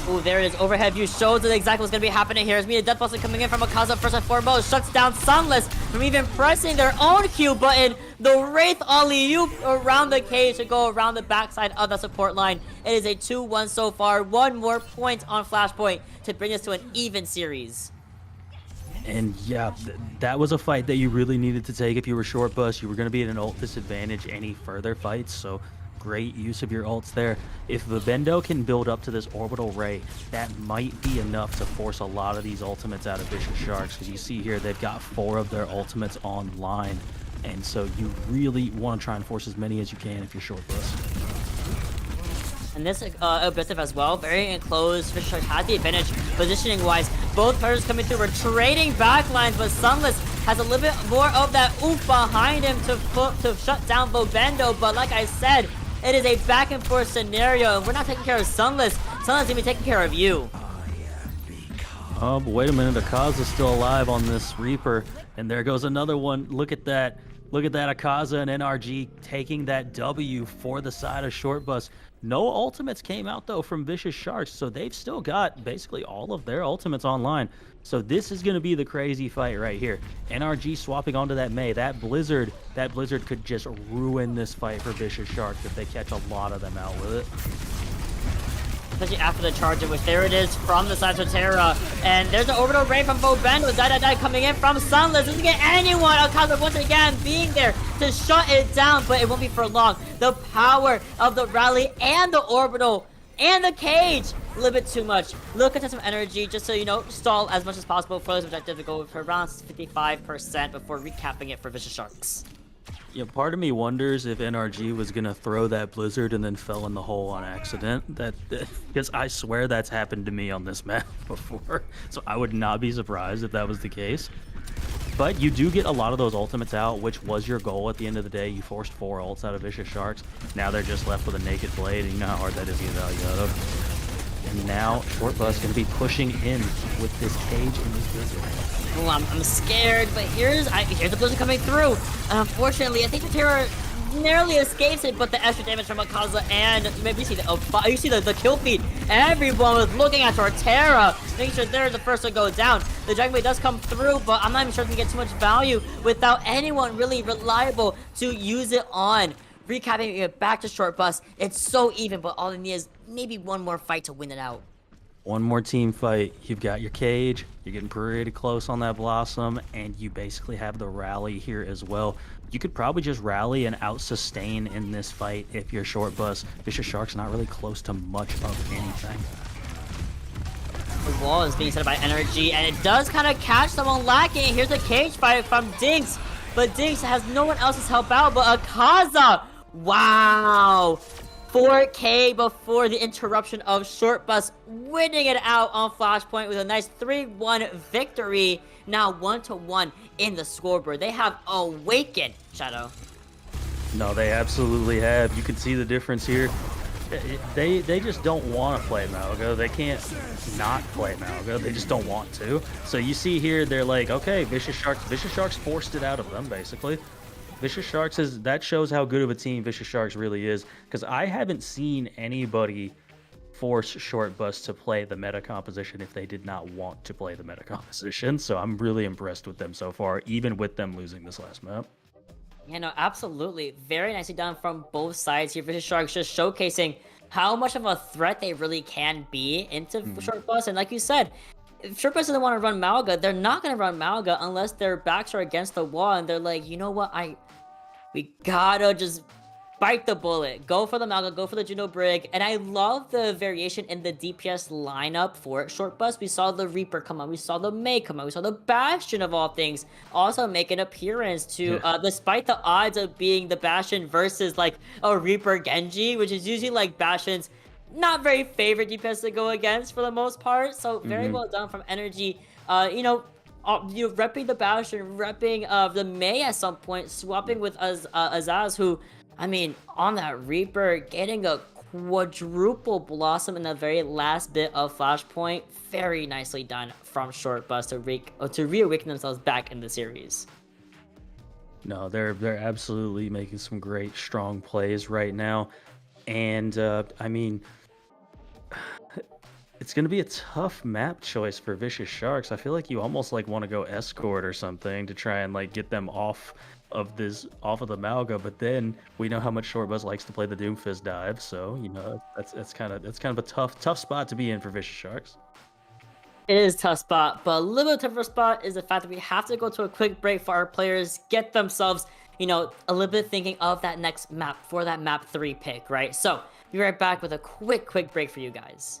Oh, there it is. Overhead view shows us exactly what's going to be happening here. It's me, a Death Blossom coming in from Akaza first and foremost. Shuts down Sunless from even pressing their own Q button. The Wraith alley-oop around the cage to go around the backside of the support line. It is a 2-1 so far. One more point on Flashpoint to bring us to an even series. And yeah, that was a fight that you really needed to take if you were Short Bus. You were going to be at an ult disadvantage any further fights, so great use of your ults there. If Vivendo can build up to this Orbital Ray, that might be enough to force a lot of these ultimates out of Vicious Sharks, because you see here they've got 4 of their ultimates online, and so you really want to try and force as many as you can if you're Short Bus. And this objective as well, very enclosed. Vicious Sharks had the advantage positioning-wise. Both players coming through. We're trading backlines, but Sunless has a little bit more of that oof behind him to shut down Vivendo. But like I said, it is a back-and-forth scenario, and we're not taking care of Sunless. Sunless is going to be taking care of you. Oh, but wait a minute. Akaza's still alive on this Reaper, and there goes another one. Look at that. Look at that, Akaza and NRG taking that W for the side of Short Bus. No ultimates came out, though, from Vicious Sharks, so they've still got basically all of their ultimates online. So this is going to be the crazy fight right here. NRG swapping onto that Mei. That Blizzard could just ruin this fight for Vicious Sharks if they catch a lot of them out with it. Especially after the charge, in which there it is from the side of Terra. And there's an orbital ray from Vivendo with Die coming in from Sunless. Doesn't get anyone. Akaza once again being there to shut it down, but it won't be for long. The power of the rally and the orbital and the cage. A little bit too much. Look at some energy just so, you know, stall as much as possible for this objective to go for around 55% before recapping it for Vicious Sharks. Yeah, part of me wonders if NRG was gonna throw that Blizzard and then fell in the hole on accident. Because I swear that's happened to me on this map before, so I would not be surprised if that was the case. But you do get a lot of those ultimates out, which was your goal at the end of the day. You forced 4 ults out of Vicious Sharks. Now they're just left with a naked blade, and you know how hard that is to get value out of. And now Short Bus gonna be pushing in with this cage and this Blizzard. Oh, I'm scared, but here's the Blizzard coming through. Unfortunately, I think the Terror narrowly escapes it, but the extra damage from Akaza and maybe you see the kill feed. Everyone was looking at Torterra, making sure they're the first to go down. The Dragon Blade does come through, but I'm not even sure if we can get too much value without anyone really reliable to use it on. Recapping it back to Short Bus, it's so even, but all they need is maybe one more fight to win it out. One more team fight. You've got your cage. You're getting pretty close on that Blossom, and you basically have the rally here as well. You could probably just rally and out-sustain in this fight if you're Short Bus. Vicious Shark's not really close to much of anything. The wall is being set up by Energy, and it does kind of catch someone lacking. Here's a cage fight from Dinks, but Dinks has no one else to help out but Akaza. Wow. 4K before the interruption of Short Bus, winning it out on Flashpoint with a nice 3-1 victory. Now 1-1 in the scoreboard. They have awakened, Shadow. No, they absolutely have. You can see the difference here. They just don't want to play Malga. They can't not play Malga. They just don't want to. So you see here, they're like, okay, Vicious Sharks forced it out of them, basically. Vicious Sharks that shows how good of a team Vicious Sharks really is, because I haven't seen anybody force Short Bus to play the meta composition if they did not want to play the meta composition. So I'm really impressed with them so far, even with them losing this last map. Yeah, no, absolutely. Very nicely done from both sides here. Vicious Sharks just showcasing how much of a threat they really can be into Short Bus. And like you said, if Short Bus doesn't want to run Malga, they're not gonna run Malga unless their backs are against the wall and they're like, you know what, we gotta just bite the bullet. Go for the Malga, go for the Juno Brig. And I love the variation in the DPS lineup for Short Bus. We saw the Reaper come on, we saw the Mei come on, we saw the Bastion of all things also make an appearance to, despite the odds of being the Bastion versus like a Reaper Genji, which is usually like Bastion's not very favorite DPS to go against for the most part. So very well done from Energy. Repping the Bastion, repping the Mei at some point, swapping with Azaz, who, I mean, on that Reaper, getting a quadruple Blossom in the very last bit of Flashpoint. Very nicely done from Short Bus to reawaken themselves back in the series. No, they're absolutely making some great, strong plays right now. And, I mean, it's going to be a tough map choice for Vicious Sharks. I feel like you almost like want to go Escort or something to try and like get them off of the Malga, but then we know how much Short Buzz likes to play the Doomfist dive, so you know that's kind of a tough spot to be in for Vicious Sharks. It is a tough spot, but a little bit tougher spot is the fact that we have to go to a quick break for our players, get themselves, you know, a little bit thinking of that next map for that map 3 pick, right? So be right back with a quick break for you guys.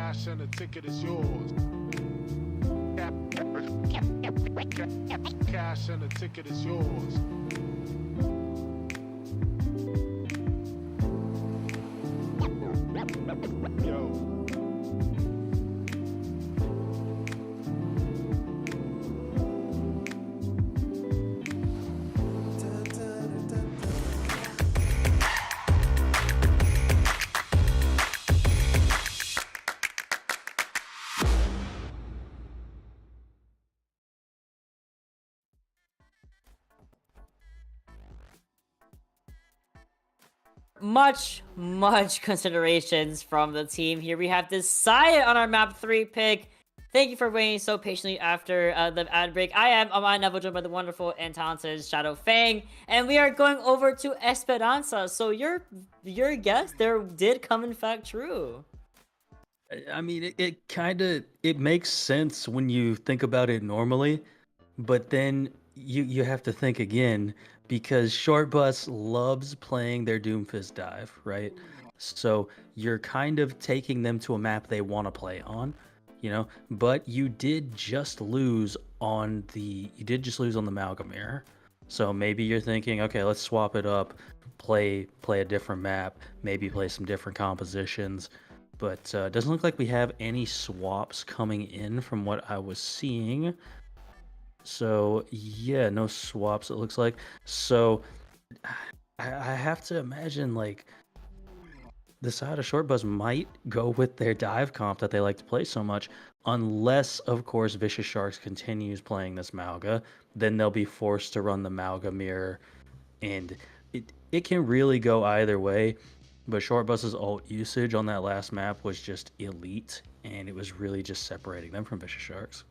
Cash and the ticket is yours. Cash and the ticket is yours. Yo. Much considerations from the team here. We have decided on our map 3 pick. Thank you for waiting so patiently after the ad break. I am Amon Neville, joined by the wonderful and talented Shadow Fang, and we are going over to Esperanza. So your guess there did come in fact true. I mean, it kind of it makes sense when you think about it normally, but then you have to think again because Short Bus loves playing their Doomfist dive, right? So you're kind of taking them to a map they want to play on, but you did just lose on the Malgamir. So maybe you're thinking, okay, let's swap it up, play a different map, maybe play some different compositions. But it doesn't look like we have any swaps coming in from what I was seeing. So yeah, no swaps it looks like. So I have to imagine like the side of Short Buzz might go with their dive comp that they like to play so much, unless of course Vicious Sharks continues playing this Malga, then they'll be forced to run the Malga mirror, and it can really go either way. But Short Bus's ult usage on that last map was just elite, and it was really just separating them from Vicious Sharks.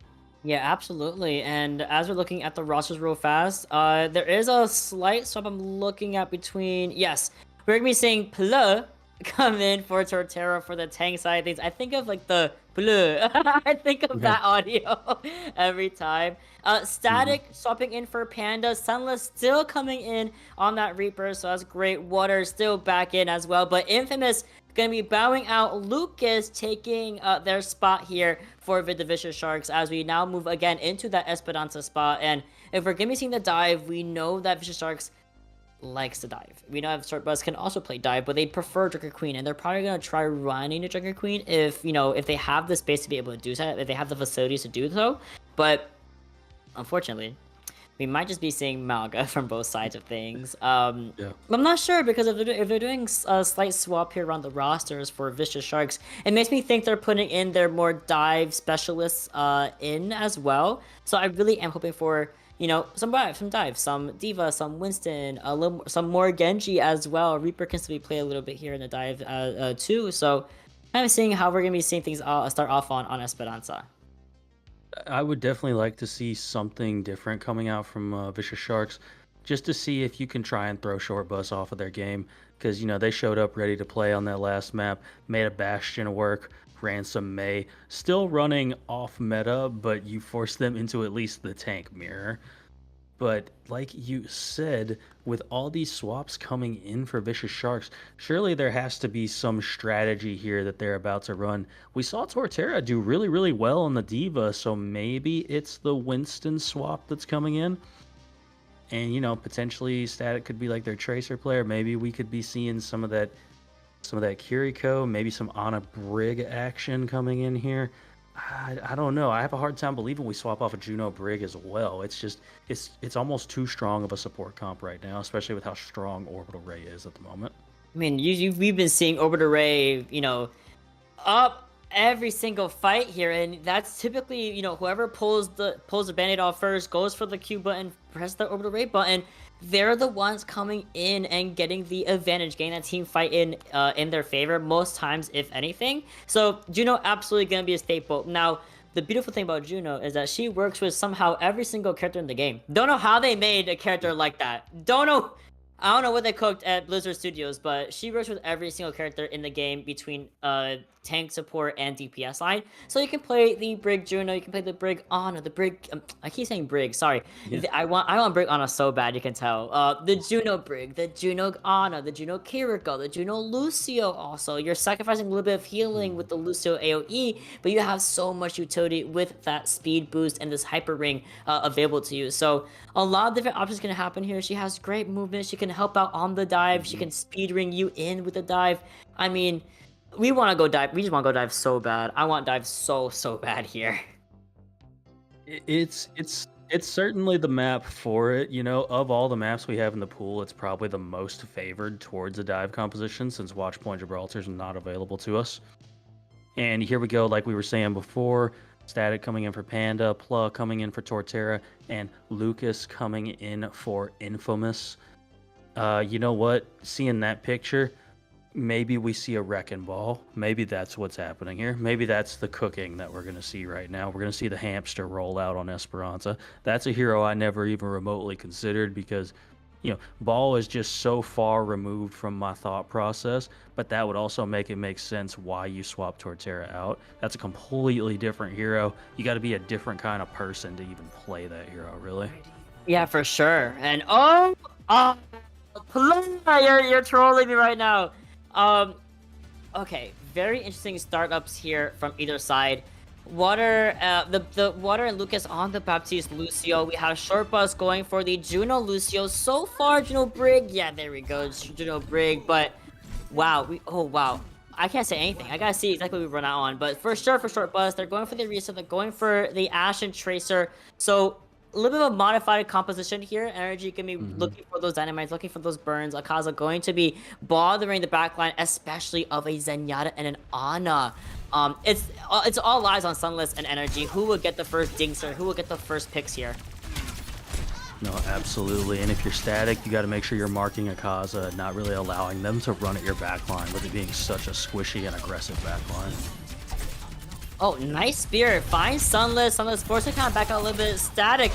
Yeah, absolutely. And as we're looking at the rosters real fast, there is a slight swap I'm looking at between... Yes, we're going to be seeing Pleu come in for Torterra for the tank side of things. I think of like the Pleu. I think of that audio every time. Static swapping in for Panda. Sunless still coming in on that Reaper, so that's great. Water still back in as well. But Infamous going to be bowing out. Lucas taking their spot here for the Vicious Sharks as we now move again into that Esperanza spot. And if we're going to be seeing the dive, we know that Vicious Sharks likes to dive. We know that Short Buzz can also play dive, but they prefer Drinker Queen, and they're probably going to try running the Drinker Queen if they have the space to be able to do so, if they have the facilities to do so. But unfortunately, we might just be seeing Malga from both sides of things. I'm not sure, because if they're doing a slight swap here around the rosters for Vicious Sharks, it makes me think they're putting in their more dive specialists in as well. So I really am hoping for some dive, some D.Va, some Winston, some more Genji as well. Reaper can still play a little bit here in the dive too. So kind of seeing how we're gonna be seeing things start off on Esperanza. I would definitely like to see something different coming out from Vicious Sharks, just to see if you can try and throw Short Bus off of their game, because they showed up ready to play on that last map, made a Bastion work, ran some Mei, still running off meta, but you forced them into at least the tank mirror. But like you said, with all these swaps coming in for Vicious Sharks, surely there has to be some strategy here that they're about to run. We saw Torterra do really, really well on the D.Va, so maybe it's the Winston swap that's coming in. And, potentially Static could be like their Tracer player. Maybe we could be seeing some of that Kiriko, maybe some Ana Brig action coming in here. I don't know. I have a hard time believing we swap off a Juno Brig as well. It's just it's almost too strong of a support comp right now, especially with how strong Orbital Ray is at the moment. I mean, we've been seeing Orbital Ray, up every single fight here, and that's typically, whoever pulls the Band-Aid off first goes for the Q button, press the Orbital Ray button. They're the ones coming in and getting the advantage, getting that team fight in their favor most times, if anything. So Juno absolutely gonna be a staple. Now, the beautiful thing about Juno is that she works with somehow every single character in the game. Don't know how they made a character like that. Don't know I don't know what they cooked at Blizzard Studios, but she works with every single character in the game between tank support and DPS line. So you can play the Brig Juno, you can play the Brig Ana, the Brig. I keep saying Brig. Sorry, Yeah. I want Brig Ana so bad. You can tell. The Juno Brig, the Juno Ana, the Juno Kiriko, the Juno Lucio. Also, you're sacrificing a little bit of healing with the Lucio AOE, but you have so much utility with that speed boost and this hyper ring available to you. So a lot of different options can happen here. She has great movement. She can help out on the dive. She can speed ring you in with the dive. I mean, we want to go dive. We just want to go dive so bad. I want dive so bad here. It's certainly the map for it. You know, of all the maps we have in the pool, it's probably the most favored towards a dive composition since Watchpoint Gibraltar is not available to us. And here we go, like we were saying before, Static coming in for Panda, Pla coming in for Torterra, and Lucas coming in for Infamous. You know what? Seeing that picture, maybe we see a Wrecking Ball. Maybe that's what's happening here. Maybe that's the cooking that we're going to see right now. We're going to see the hamster roll out on Esperanza. That's a hero I never even remotely considered because, you know, Ball is just so far removed from my thought process, but that would also make sense why you swap Torterra out. That's a completely different hero. You got to be a different kind of person to even play that hero, really. Yeah, for sure. And you're trolling me right now. Okay, very interesting startups here from either side. Water, the Water and Lucas on the Baptiste Lucio. We have Short Bus going for the Juno Lucio. So far, Juno Brig. Yeah, there we go, Juno Brig. But wow, wow. I can't say anything. I gotta see exactly what we run out on. But for sure, for Short Bus, they're going for the reset. They're going for the Ashen Tracer. So a little bit of a modified composition here. Energy can be looking for those dynamites, looking for those burns. Akaza going to be bothering the backline, especially of a Zenyatta and an Ana. It's all lies on Sunless and Energy. Who will get the first dingser? Who will get the first picks here? No, absolutely. And if you're Static, you got to make sure you're marking Akaza, not really allowing them to run at your backline with it being such a squishy and aggressive backline. Oh, nice spear. Finds Sunless. Sunless forced to kind of back out a little bit. Static.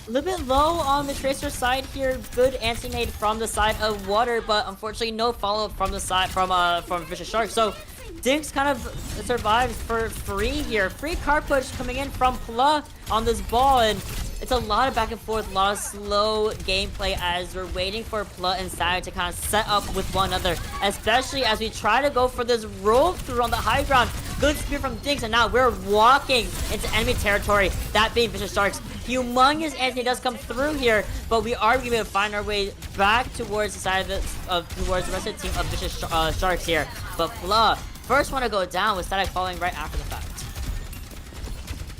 A little bit low on the Tracer side here. Good anti-nade from the side of Water, but unfortunately no follow-up from the side from Vicious Shark. So Dinks kind of survives for free here. Free card push coming in from Pla on this ball, and it's a lot of back and forth, a lot of slow gameplay as we're waiting for Pla and Static to kind of set up with one another, especially as we try to go for this roll through on the high ground. Good spear from Dinks, and now we're walking into enemy territory, that being Vicious Sharks. Humongous Anthony does come through here, but we are going to find our way back towards the side towards the rest of the team of Vicious Sharks here. But Pla, first one to go down with Static falling right after the fact.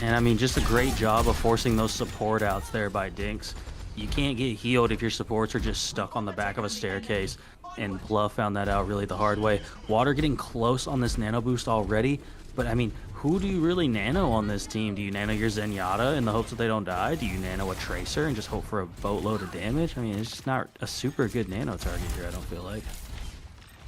And I mean, just a great job of forcing those support outs there by Dinks. You can't get healed if your supports are just stuck on the back of a staircase. And Pla found that out really the hard way. Water getting close on this nano boost already. But I mean, who do you really nano on this team? Do you nano your Zenyatta in the hopes that they don't die? Do you nano a Tracer and just hope for a boatload of damage? I mean, it's just not a super good nano target here, I don't feel like.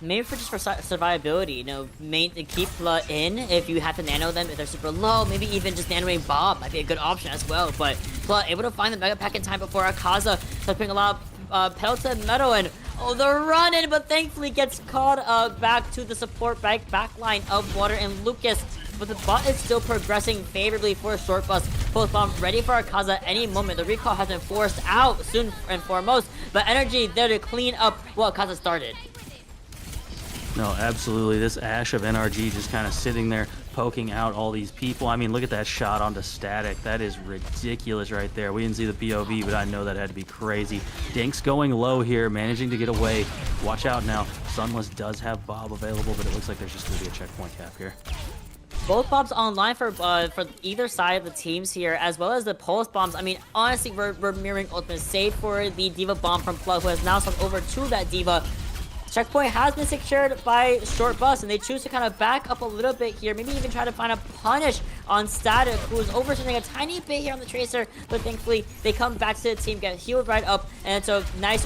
Maybe for survivability, you know, to keep Pla in if you have to nano them if they're super low. Maybe even just nanoing Bob might be a good option as well. But Pla able to find the Mega Pack in time before Akaza starts putting a lot of pedal to the metal, and the run in, but thankfully gets caught back to the support backline of Water and Lucas. But the bot is still progressing favorably for Short Bus. Post bomb ready for Akaza at any moment. The recall has been forced out soon and foremost, but Energy there to clean up what Akaza started. No, absolutely. This Ash of NRG just kind of sitting there poking out all these people. I mean, look at that shot onto Static. That is ridiculous right there. We didn't see the POV, but I know that had to be crazy. Dinks going low here, managing to get away. Watch out now. Sunless does have Bob available, but it looks like there's just going to be a checkpoint cap here. Both bombs online for either side of the teams here, as well as the pulse bombs. I mean, honestly, we're mirroring ultimate, save for the Diva bomb from Plug, who has now swung over to that Diva. Checkpoint has been secured by Short Bus, and they choose to kind of back up a little bit here. Maybe even try to find a punish on Static, who is overshooting a tiny bit here on the Tracer. But thankfully, they come back to the team, get healed right up, and it's a nice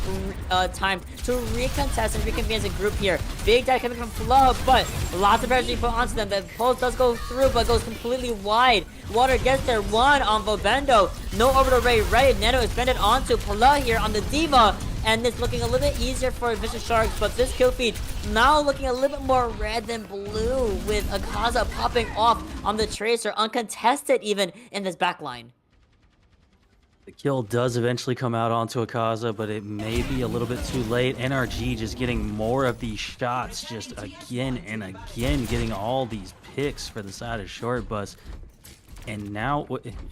time to recontest and reconvene as a group here. Big dive coming from Flow, but lots of pressure being put onto them. The pulse does go through, but goes completely wide. Water gets there, one on Vobendo. No orbital ray ready. Nano expended onto Pala here on the Diva. and it's looking a little bit easier for Vicious Sharks, but this kill feed now looking a little bit more red than blue, with Akaza popping off on the Tracer, uncontested even in this backline. The kill does eventually come out onto Akaza, but it may be a little bit too late. NRG just getting more of these shots, just again and again, getting all these picks for the side of Short Bus. And now,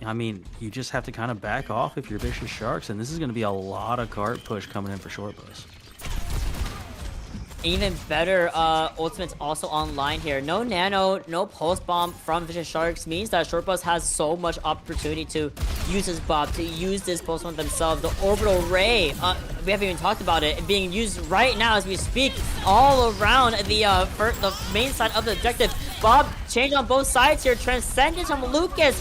I mean, you just have to kind of back off if you're Vicious Sharks, and this is going to be a lot of cart push coming in for Short Bus. Even better, ultimate's also online here. No nano, no pulse bomb from Vicious Sharks means that Short Bus has so much opportunity to use his bob, to use this pulse bomb themselves. The orbital ray, we haven't even talked about it, being used right now as we speak, all around the main side of the objective. Bob change on both sides here. Transcendence from Lucas.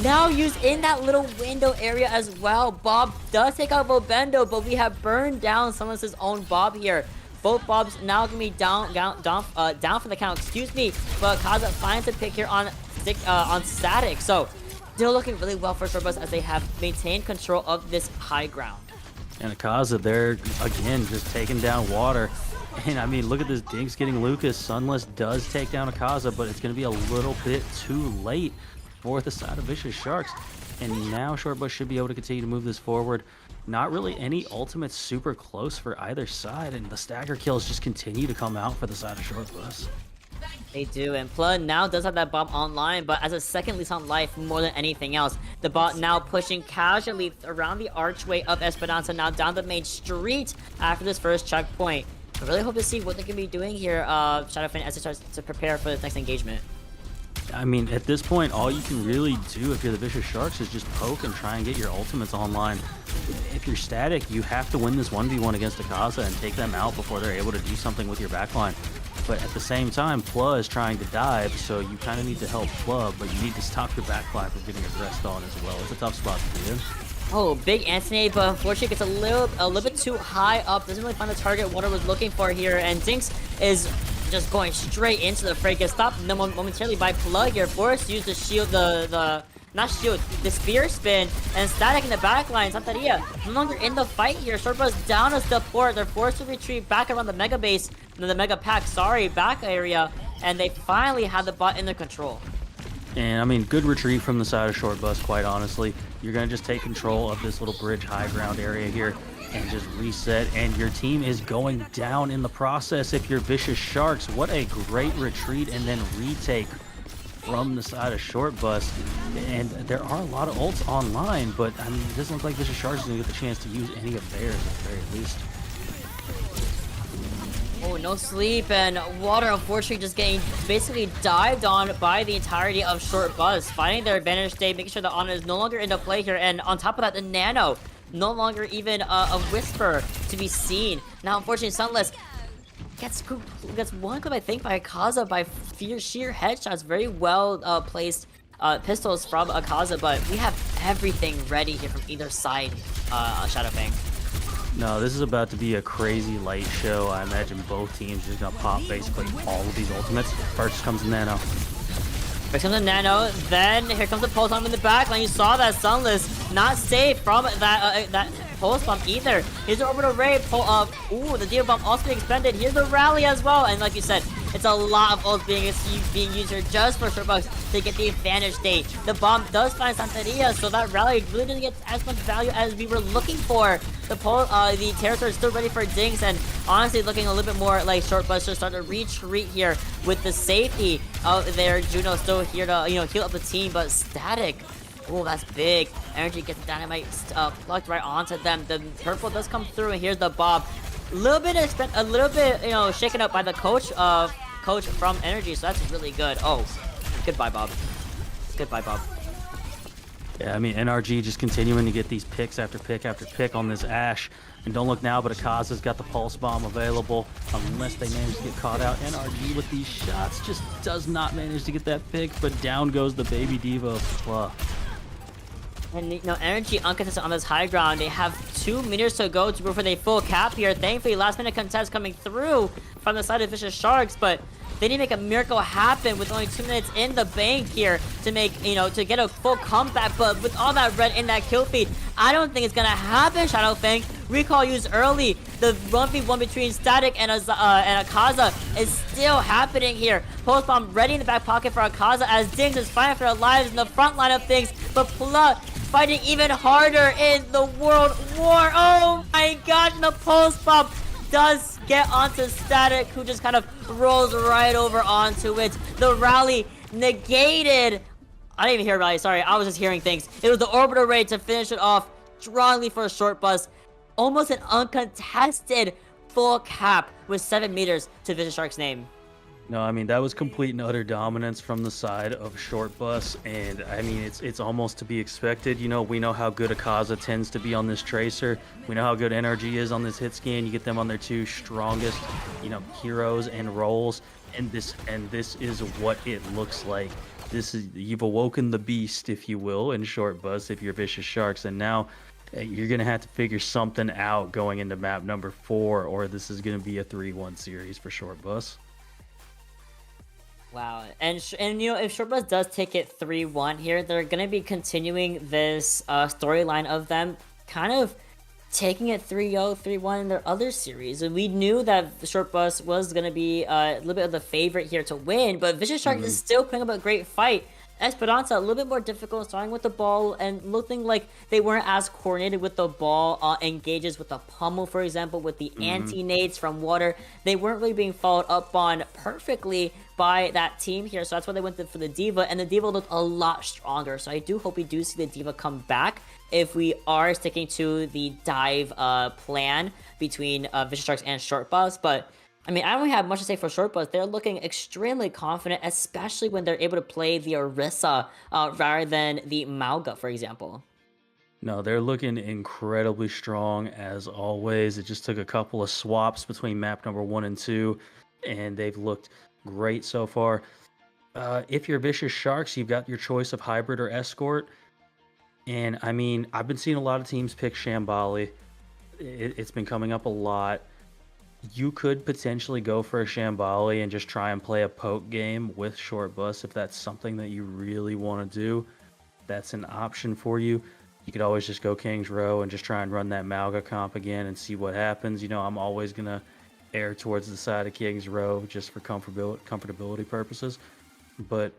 Now used in that little window area as well. Bob does take out Bobendo, but we have burned down Sunless's own Bob here. Both Bobs now gonna be down for the count, excuse me. But Kaza finds a pick here on Static. So still looking really well for Short Bus as they have maintained control of this high ground. And Akaza, they're again just taking down water. And I mean, look at this Dinks getting Lucas. Sunless does take down Akaza, but it's going to be a little bit too late for the side of Vicious Sharks. And now Short Bus should be able to continue to move this forward. Not really any ultimates super close for either side, and the stagger kills just continue to come out for the side of Short Bus. They do, and Flood now does have that bomb online, but as a second lease on life more than anything else. The bot now pushing casually around the archway of Esperanza, now down the main street after this first checkpoint. I really hope to see what they can be doing here, Shadowfin, as it starts to prepare for the next engagement. I mean, at this point, all you can really do if you're the Vicious Sharks is just poke and try and get your ultimates online. If you're Static, you have to win this 1v1 against Akaza and take them out before they're able to do something with your backline. But at the same time, Pla is trying to dive, so you kind of need to help Pla, but you need to stop your backline from getting aggressed on as well. It's a tough spot to be in. Oh, big Anthony, but unfortunately gets a little bit too high up. Doesn't really find the target Water was looking for here, and Dinks is just going straight into the fray. Gets stopped momentarily by Plug here. Forced to use the shield, not shield, the spear spin, and Static in the backline. Santeria no longer in the fight here. Short Bus down as the port. They're forced to retreat back around the mega base, the mega pack, back area, and they finally have the bot in their control. And I mean, good retreat from the side of Short Bus, quite honestly. You're going to just take control of this little bridge high ground area here and just reset, and your team is going down in the process if you're Vicious Sharks. What a great retreat and then retake from the side of Short Bus. And there are a lot of ults online, but I mean, it doesn't look like Vicious Sharks is going to get the chance to use any of theirs at the very least. Oh, no sleep, and Water unfortunately just getting basically dived on by the entirety of Short Bus, finding their advantage state, making sure the Ana is no longer into play here, and on top of that, the Nano, no longer even a whisper to be seen. Now, unfortunately, Sunless gets one clip, I think, by Akaza by sheer headshots, very well placed pistols from Akaza, but we have everything ready here from either side, Shadowfang. No, this is about to be a crazy light show. I imagine both teams are just gonna pop basically all of these ultimates. First comes Nano. First comes the Nano, then here comes the Pulse Bomb in the back line. You saw that Sunless not safe from that Pulse Bomb either. Here's the Orbital Ray, ooh, the Deer Bomb also being expended. Here's the Rally as well, and like you said, it's a lot of ults being used here just for Short Bus to get the advantage state. The bomb does find Santeria, so that Rally really didn't get as much value as we were looking for. The territory is still ready for Dinks, and honestly looking a little bit more like Short Bus to start to retreat here with the safety of their Juno still here to heal up the team, but Static. Oh, that's big. Energy gets Dynamite plugged right onto them. The purple does come through, and here's the Bob. A little bit shaken up by the coach from Energy, so that's really good. Oh, goodbye, Bob. Goodbye, Bob. Yeah, I mean, NRG just continuing to get these picks after pick after pick on this Ashe. And don't look now, but Akaza's got the Pulse Bomb available. Unless they manage to get caught out, NRG with these shots just does not manage to get that pick, but down goes the Baby Diva of Pla. And Energy uncontested on this high ground. They have 2 meters to go before they full cap here. Thankfully, last minute contest coming through from the side of Vicious Sharks, but they didn't make a miracle happen with only 2 minutes in the bank here to make, to get a full comeback. But with all that red in that kill feed, I don't think it's gonna happen, Shadowfang. recall used early. The 1v1 between Static and Akaza is still happening here. Post bomb ready in the back pocket for Akaza as Dings is fighting for their lives in the front line of things, but Pla fighting even harder in the World War. Oh my gosh, and the post bomb does get onto Static, who just kind of rolls right over onto it. The rally negated. I didn't even hear rally, sorry, I was just hearing things. It was the orbital raid to finish it off strongly for a short bus. Almost an uncontested full cap with 7 meters to Vicious Shark's name. No, I mean, that was complete and utter dominance from the side of short bus, and I mean, it's almost to be expected. You know, we know how good Akaza tends to be on this tracer. We know how good NRG is on this hit scan. You get them on their 2 strongest, you know, heroes and roles, and this is what it looks like. You've awoken the beast, if you will, in short bus if you're Vicious Sharks, and now you're gonna have to figure something out going into map number 4, or this is gonna be a 3-1 series for short bus. Wow, and you know, if Short Bus does take it 3-1 here, they're gonna be continuing this storyline of them kind of taking it 3-0, 3-1 in their other series. And we knew that the Short Bus was gonna be a little bit of the favorite here to win, but Vicious Shark is still putting up a great fight. Esperanza a little bit more difficult, starting with the ball and looking like they weren't as coordinated with the ball. Engages with the pummel, for example, with the anti-nades from water. They weren't really being followed up on perfectly by that team here, so that's why they went for the Diva, and the Diva looked a lot stronger. So I do hope we do see the Diva come back if we are sticking to the dive plan between Vicious Sharks and Short Bus. But I mean, I don't really have much to say for Short Bus. They're looking extremely confident, especially when they're able to play the Orisa rather than the Mauga, for example. No, they're looking incredibly strong as always. It just took a couple of swaps between map number 1 and 2, and they've looked great so far. If you're Vicious Sharks, you've got your choice of hybrid or escort. And I mean, I've been seeing a lot of teams pick Shambali. It's been coming up a lot. You could potentially go for a Shambali and just try and play a poke game with Short Bus if that's something that you really want to do. That's an option for you. You could always just go King's Row and just try and run that Mauga comp again and see what happens. You know, I'm always going to err towards the side of King's Row just for comfortability purposes. But,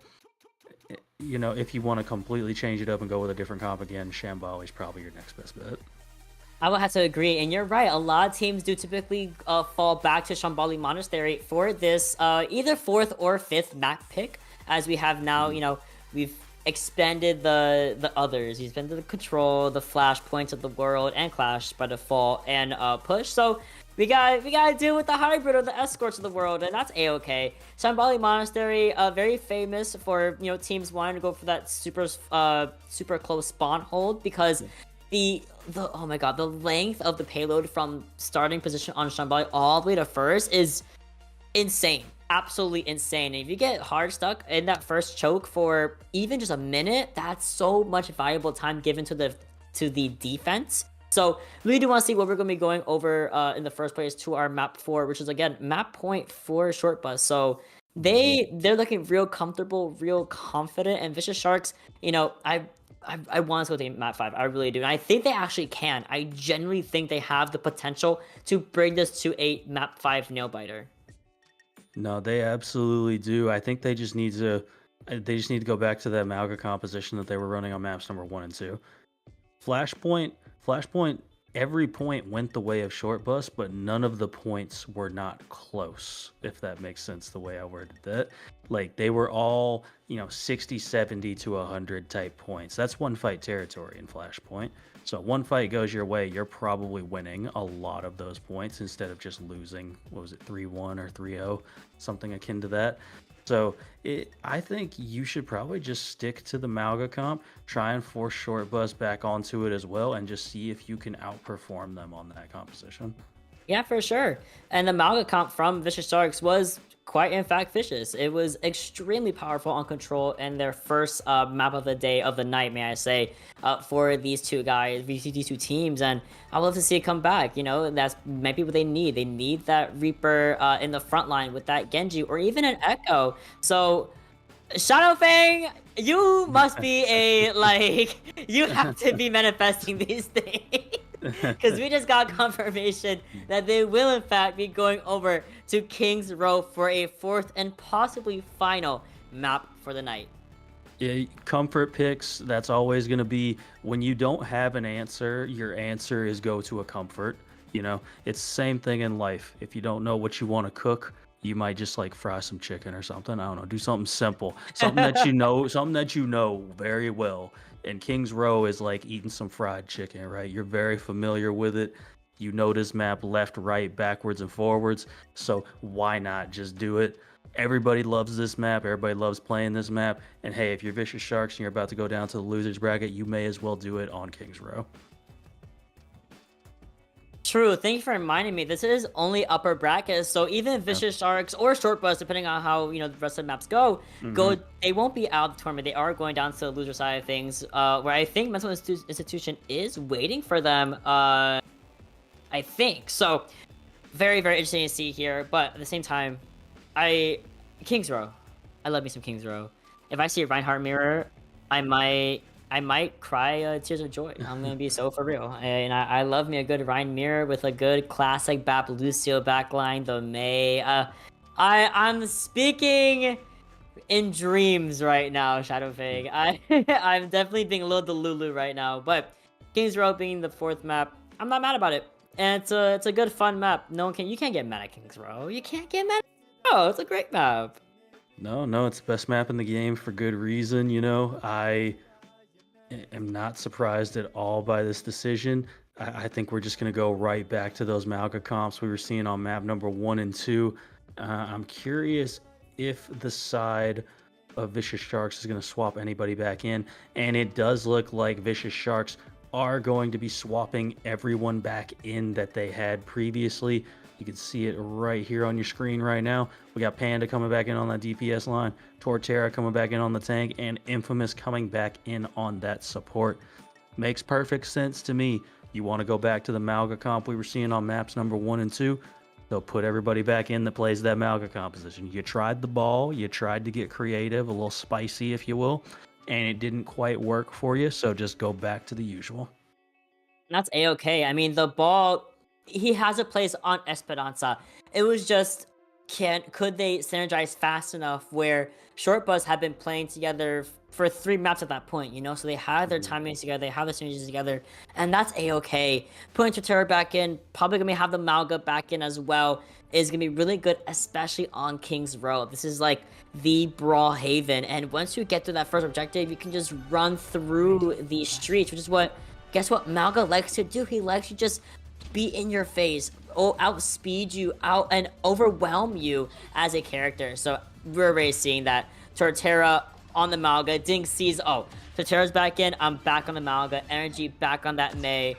you know, if you want to completely change it up and go with a different comp again, Shambali is probably your next best bet. I would have to agree, and you're right. A lot of teams do typically fall back to Shambali Monastery for this either 4th or 5th map pick, as we have now. You know, we've expanded the others. He's been to the Control, the Flashpoints of the world, and Clash by default, and Push. So we gotta deal with the hybrid or the escorts of the world, and that's a-okay. Shambali Monastery, very famous for, you know, teams wanting to go for that super close spawn hold, because the oh my god, the length of the payload from starting position on Shambali all the way to first is insane. Absolutely insane. And if you get hard stuck in that first choke for even just a minute, that's so much valuable time given to the defense. So we do want to see what we're going to be going over in the first place to our map 4, which is again map point for Short Bus. So they're looking real comfortable, real confident, and Vicious Sharks, you know, I want to go to map 5. I really do. And I think they actually can. I genuinely think they have the potential to bring this to a map 5 nail biter. No, they absolutely do. I think they just need to go back to that Mauga composition that they were running on maps number 1 and 2. Flashpoint, every point went the way of Short Bus, but none of the points were not close, if that makes sense the way I worded that. Like, they were all, you know, 60, 70 to 100 type points. That's one fight territory in Flashpoint. So one fight goes your way, you're probably winning a lot of those points instead of just losing, what was it, 3-1 or 3-0, something akin to that. So I think you should probably just stick to the Mauga comp, try and force Short Bus back onto it as well, and just see if you can outperform them on that composition. Yeah, for sure. And the Mauga comp from Vicious Sharks was quite, in fact, vicious. It was extremely powerful on Control and their first map of the day, of the night, may I say, for these two guys, these two teams. And I would love to see it come back. You know, that's maybe what they need. They need that Reaper in the front line with that Genji, or even an Echo. So Shadowfang, you must be you have to be manifesting these things. because we just got confirmation that they will in fact be going over to King's Row for a fourth and possibly final map for the night. Yeah, comfort picks, that's always going to be when you don't have an answer, your answer is go to a comfort. You know, it's the same thing in life. If you don't know what you want to cook, you might just like fry some chicken or something. I don't know, do something simple, something that you know very well. And King's Row is like eating some fried chicken, right? You're very familiar with it. You know this map left, right, backwards, and forwards. So why not just do it? Everybody loves this map. Everybody loves playing this map. And hey, if you're Vicious Sharks and you're about to go down to the losers bracket, you may as well do it on King's Row. True. Thank you for reminding me. This is only upper brackets, so even Vicious Sharks or Short Bus, depending on how the rest of the maps go, they won't be out of the tournament. They are going down to the loser side of things, where I think Mental Institution is waiting for them. I think so. Very, very interesting to see here, but at the same time, King's Row. I love me some King's Row. If I see a Reinhardt mirror, I might cry tears of joy. I'm gonna be so for real. And I love me a good Ryan mirror with a good classic Bap Lucio backline, the Mei. I'm speaking in dreams right now, Shadow Fang. I'm definitely being a little delulu right now, but King's Row being the fourth map, I'm not mad about it. And it's a good fun map. You can't get mad at King's Row. You can't get mad. Oh, it's a great map. No, it's the best map in the game for good reason. I am not surprised at all by this decision. I think we're just going to go right back to those Malga comps we were seeing on map number 1 and 2. I'm curious if the side of Vicious Sharks is going to swap anybody back in, and it does look like Vicious Sharks are going to be swapping everyone back in that they had previously. You can see it right here on your screen right now. We got Panda coming back in on that DPS line, Torterra coming back in on the tank, and Infamous coming back in on that support. Makes perfect sense to me. You want to go back to the Malga comp we were seeing on maps number 1 and 2? They'll put everybody back in that plays that Malga composition. You tried the ball, you tried to get creative, a little spicy if you will, and it didn't quite work for you, so just go back to the usual. That's A-okay. I mean, the ball, he has a place on Esperanza. It was just, could they synergize fast enough where Short Bus had been playing together for 3 maps at that point, so they had their timings together, they have the synergies together, and that's A-okay. Putting Torterra back in, probably gonna have the Malga back in as well, is gonna be really good, especially on King's Row. This is like the brawl haven, and once you get through that first objective, you can just run through these streets, which is guess what Malga likes to do. He likes to just be in your face, outspeed you, out and overwhelm you as a character. So we're already seeing that. Torterra on the Malga. Ding sees, Torterra's back in. I'm back on the Malga. Energy back on that Mei.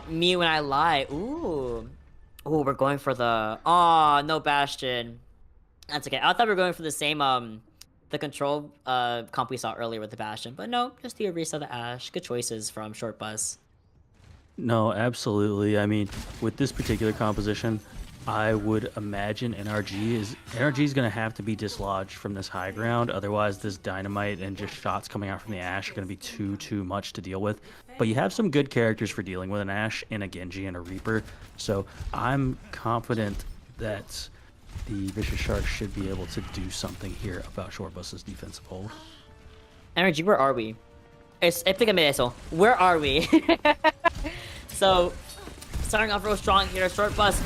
Me when I lie. Ooh, we're going for the... no Bastion. That's okay. I thought we were going for the same, the control comp we saw earlier with the Bastion. But no, just the Orisa, the Ashe. Good choices from Short Bus. No, absolutely. I mean, with this particular composition, I would imagine NRG is going to have to be dislodged from this high ground. Otherwise, this dynamite and just shots coming out from the Ashe are going to be too much to deal with. But you have some good characters for dealing with an Ashe and a Genji and a Reaper. So I'm confident that the Vicious Sharks should be able to do something here about Short Bus's defensive hold. Energy, where are we? Where are we? So, starting off real strong here, Short Bus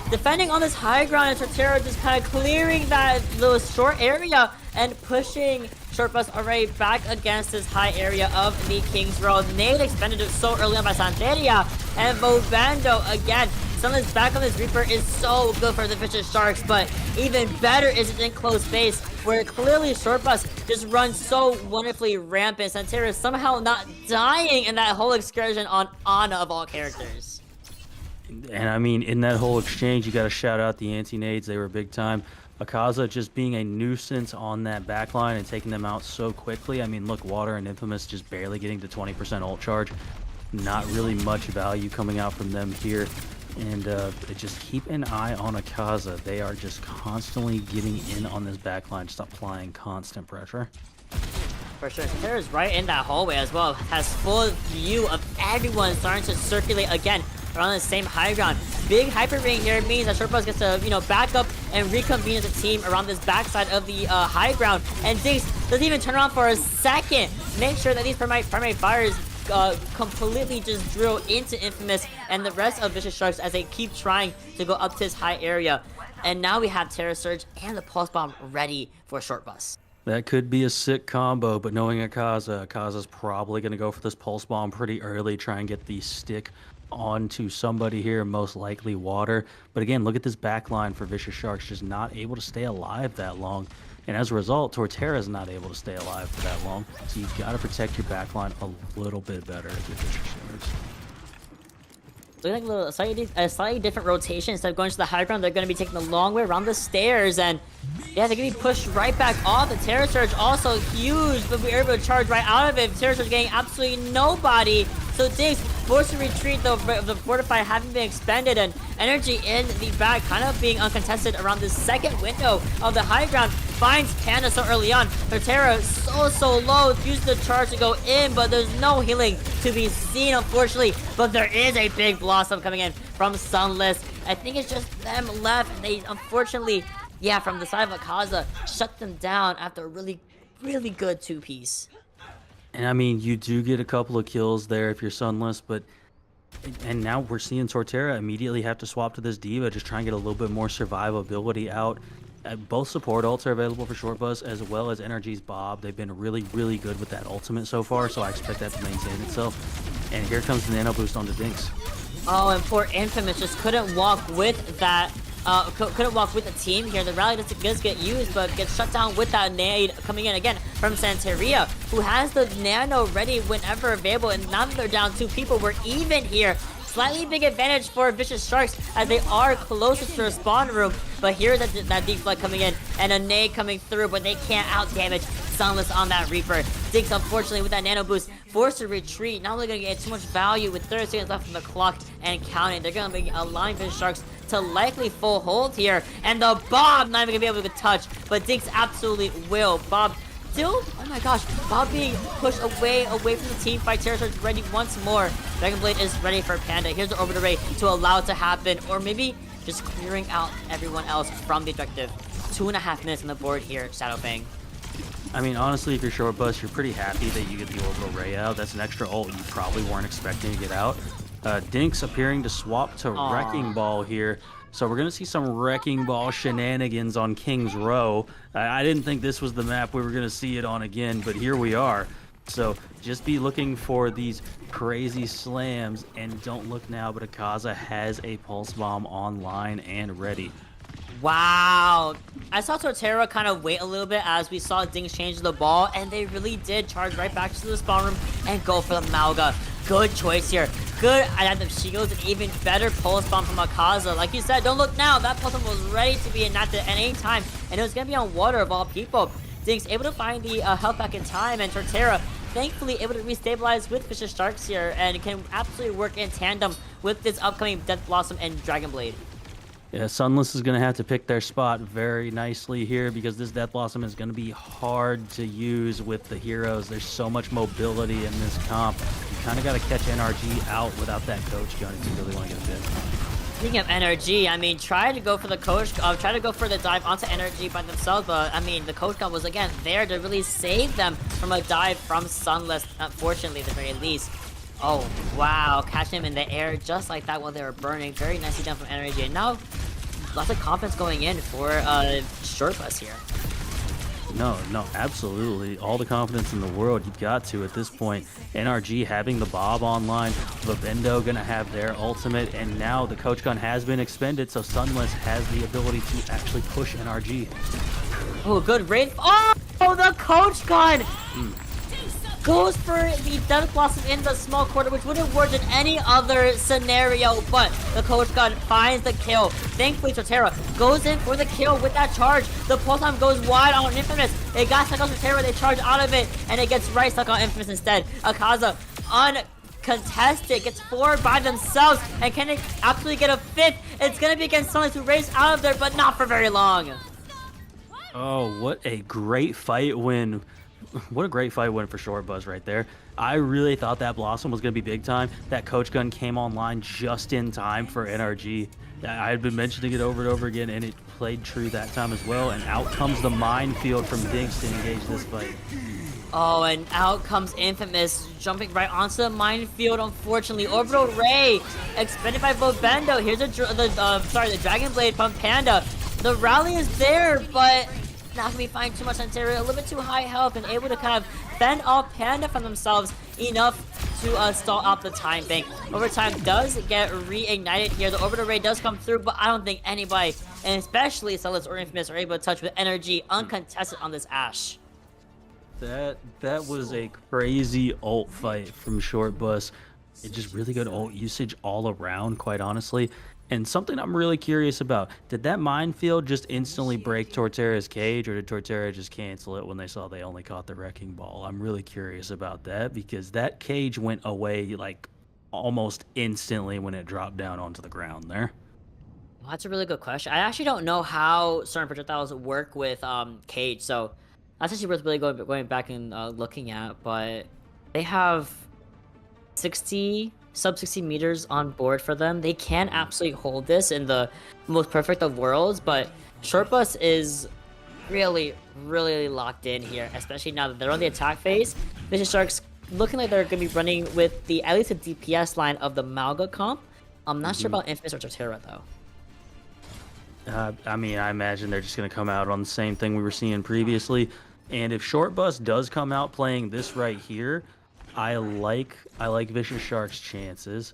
defending on this high ground, and Torterra just kind of clearing that little short area and pushing Short Bus already back against this high area of the King's Row. Nade expended it so early on by Santeria, and Movando again. Someone's back on this Reaper is so good for the Vicious Sharks, but even better is it in close space, where clearly Short Bus just runs so wonderfully rampant. Santeria is somehow not dying in that whole excursion on Ana of all characters. And I mean, in that whole exchange, you got to shout out the anti-nades. They were big time. Akaza just being a nuisance on that backline and taking them out so quickly. I mean, look, Water and Infamous just barely getting to 20% ult charge. Not really much value coming out from them here. And just keep an eye on Akaza. They are just constantly getting in on this backline, just applying constant pressure. for sure. Torterra's right in that hallway as well. Has full view of everyone starting to circulate again around the same high ground. Big hyper ring here means that Shortbus gets to, back up and reconvene as a team around this backside of the high ground. And Dinks doesn't even turn around for a second. Make sure that these primary fires completely just drill into Infamous and the rest of Vicious Sharks as they keep trying to go up to this high area. And now we have Terra Surge and the Pulse Bomb ready for Shortbus. That could be a sick combo, but knowing Akaza's probably going to go for this Pulse Bomb pretty early, try and get the stick onto somebody here, most likely Water. But again, look at this back line for Vicious Sharks, just not able to stay alive that long. And as a result, Torterra's not able to stay alive for that long. So you've got to protect your back line a little bit better as your Vicious Sharks. Looking like a slightly different rotation. Instead of going to the high ground, they're going to be taking the long way around the stairs. And yeah, they're going to be pushed right back off. The Terra Surge also huge, but we were able to charge right out of it. Terra Surge getting absolutely nobody. So Diggs forced to retreat, though, the Fortify having been expended, and energy in the back kind of being uncontested around the second window of the high ground. Finds Panda so early on. Torterra so low, uses the charge to go in, but there's no healing to be seen, unfortunately. But there is a big Blossom coming in from Sunless. I think it's just them left, and they unfortunately, yeah, from the side of Akaza, shut them down after a really good two-piece. And I mean, you do get a couple of kills there if you're Sunless, but and now we're seeing Torterra immediately have to swap to this D.Va, just try and get a little bit more survivability out. Both support ults are available for Shortbus, as well as NRG's Bob. They've been really good with that ultimate so far, so I expect that to maintain itself. And here comes the nano boost onto Dinks. Oh, and poor Infamous just couldn't walk with that. Couldn't walk with the team here. The rally does get used, but gets shut down with that nade coming in again from Santeria, who has the nano ready whenever available. And now that they're down 2 people, we're even here. Slightly big advantage for Vicious Sharks as they are closest to the spawn room. But here's that deep flood coming in and a nade coming through, but they can't out damage Sunless on that Reaper. Diggs, unfortunately, with that nano boost, forced to retreat. Not only going to get too much value with 30 seconds left on the clock and counting. They're going to be allowing Vicious Sharks to likely full hold here. And the Bob not even going to be able to touch, but Diggs absolutely will. Bob still, oh my gosh, Bob being pushed away from the team fight. Terra Surge ready once more. Dragon Blade is ready for Panda. Here's the Orbital Ray to allow it to happen, or maybe just clearing out everyone else from the objective. 2.5 minutes on the board here, Shadowfang. I mean, honestly, if you're Shortbus, you're pretty happy that you get the Orbital Ray out. That's an extra ult you probably weren't expecting to get out. Dinks appearing to swap to Wrecking Ball here. So we're going to see some Wrecking Ball shenanigans on King's Row. I didn't think this was the map we were going to see it on again, but here we are. So just be looking for these crazy slams, and don't look now, but Akaza has a Pulse Bomb online and ready. Wow. I saw Torterra kind of wait a little bit as we saw Dings change the ball, and they really did charge right back to the spawn room and go for the Malga. Good choice here. Good adaptive shields, and even better Pulse Bomb from Akaza. Like you said, don't look now. That Pulse Bomb was ready to be enacted at any time, and it was going to be on Water of all people. Dings able to find the health back in time, and Torterra thankfully able to restabilize with Vicious Sharks here, and can absolutely work in tandem with this upcoming Death Blossom and Dragon Blade. Yeah, Sunless is going to have to pick their spot very nicely here, because this Death Blossom is going to be hard to use with the heroes. There's so much mobility in this comp. You kind of got to catch NRG out without that Coach Gun if you really want to get a bit. Speaking of NRG, I mean, try to go for the dive onto NRG by themselves, but I mean, the Coach Gun was again there to really save them from a dive from Sunless, unfortunately, at the very least. Oh, wow. Catching him in the air just like that while they were burning. Very nicely done from Energy. And now, lots of confidence going in for Shortbus here. No, absolutely. All the confidence in the world you've got to at this point. NRG having the Bob online, Vivendo going to have their ultimate, and now the Coach Gun has been expended, so Sunless has the ability to actually push NRG. Oh, good Wraith. Oh, the Coach Gun! Goes for the Death Blossom in the small quarter, which wouldn't work in any other scenario, but the Coach Gun finds the kill. Thankfully, Torterra goes in for the kill with that charge. The pulse time goes wide on Infamous. It got stuck on Torterra, they charge out of it, and it gets right stuck on Infamous instead. Akaza, uncontested, gets 4 by themselves, and can they absolutely get a 5th? It's gonna be against Sunless, who race out of there, but not for very long. Oh, what a great fight win what a great fight win for Short Buzz right there. I really thought that Blossom was going to be big time. That Coach Gun came online just in time for NRG. I had been mentioning it over and over again, and it played true that time as well. And out comes the minefield from Dinks to engage this fight. Oh, and out comes Infamous, jumping right onto the minefield. Unfortunately, Orbital Ray expended by Bobendo. Here's the Dragon Blade from Panda. The rally is there, but not gonna be finding too much Ontario. A little bit too high health and able to kind of fend off Panda from themselves enough to stall out the time bank. Overtime does get reignited here. The Orbital Ray does come through, but I don't think anybody, and especially Celis or Infamous, are able to touch with energy uncontested on this Ashe. That was a crazy ult fight from Short Bus. It just really good ult usage all around, quite honestly. And something I'm really curious about, did that minefield just instantly break Torterra's cage, or did Torterra just cancel it when they saw they only caught the wrecking ball? I'm really curious about that, because that cage went away like almost instantly when it dropped down onto the ground there. Well, that's a really good question. I actually don't know how certain projectiles work with cage, so that's actually worth really going back and looking at. But they have 60 sub 60 meters on board for them. They can absolutely hold this in the most perfect of worlds, but Short Bus is really locked in here, especially now that they're on the attack phase. Vicious Sharks looking like they're going to be running with the at least a DPS line of the Malga comp. I'm not sure about Infamous or Torterra though. I mean, I imagine they're just going to come out on the same thing we were seeing previously. And if Short Bus does come out playing this right here, I like Vicious Shark's chances.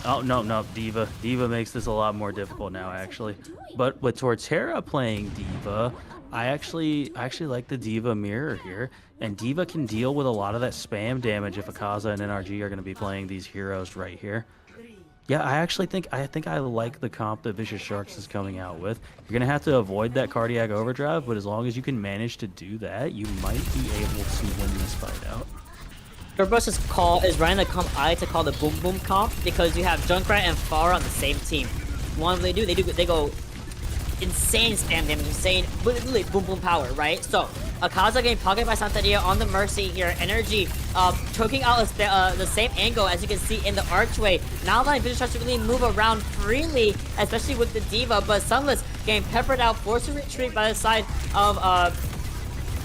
Oh, no, Diva. Diva makes this a lot more difficult now, actually. But with Torterra playing Diva, I actually like the Diva mirror here. And Diva can deal with a lot of that spam damage if Akaza and NRG are going to be playing these heroes right here. Yeah, I think I like the comp that Vicious Sharks is coming out with. You're gonna have to avoid that cardiac overdrive, but as long as you can manage to do that, you might be able to win this fight out. Turbo's is running the comp I like to call the Boom Boom comp, because you have Junkrat and Pharah on the same team. One they go insane spam damage, insane literally boom boom power, right? So Akaza getting pocketed by Santeria on the Mercy here. Energy choking out the same angle as you can see in the archway. Not letting Vicious Sharks to really move around freely, especially with the Diva, but Sunless getting peppered out, forced to retreat by the side of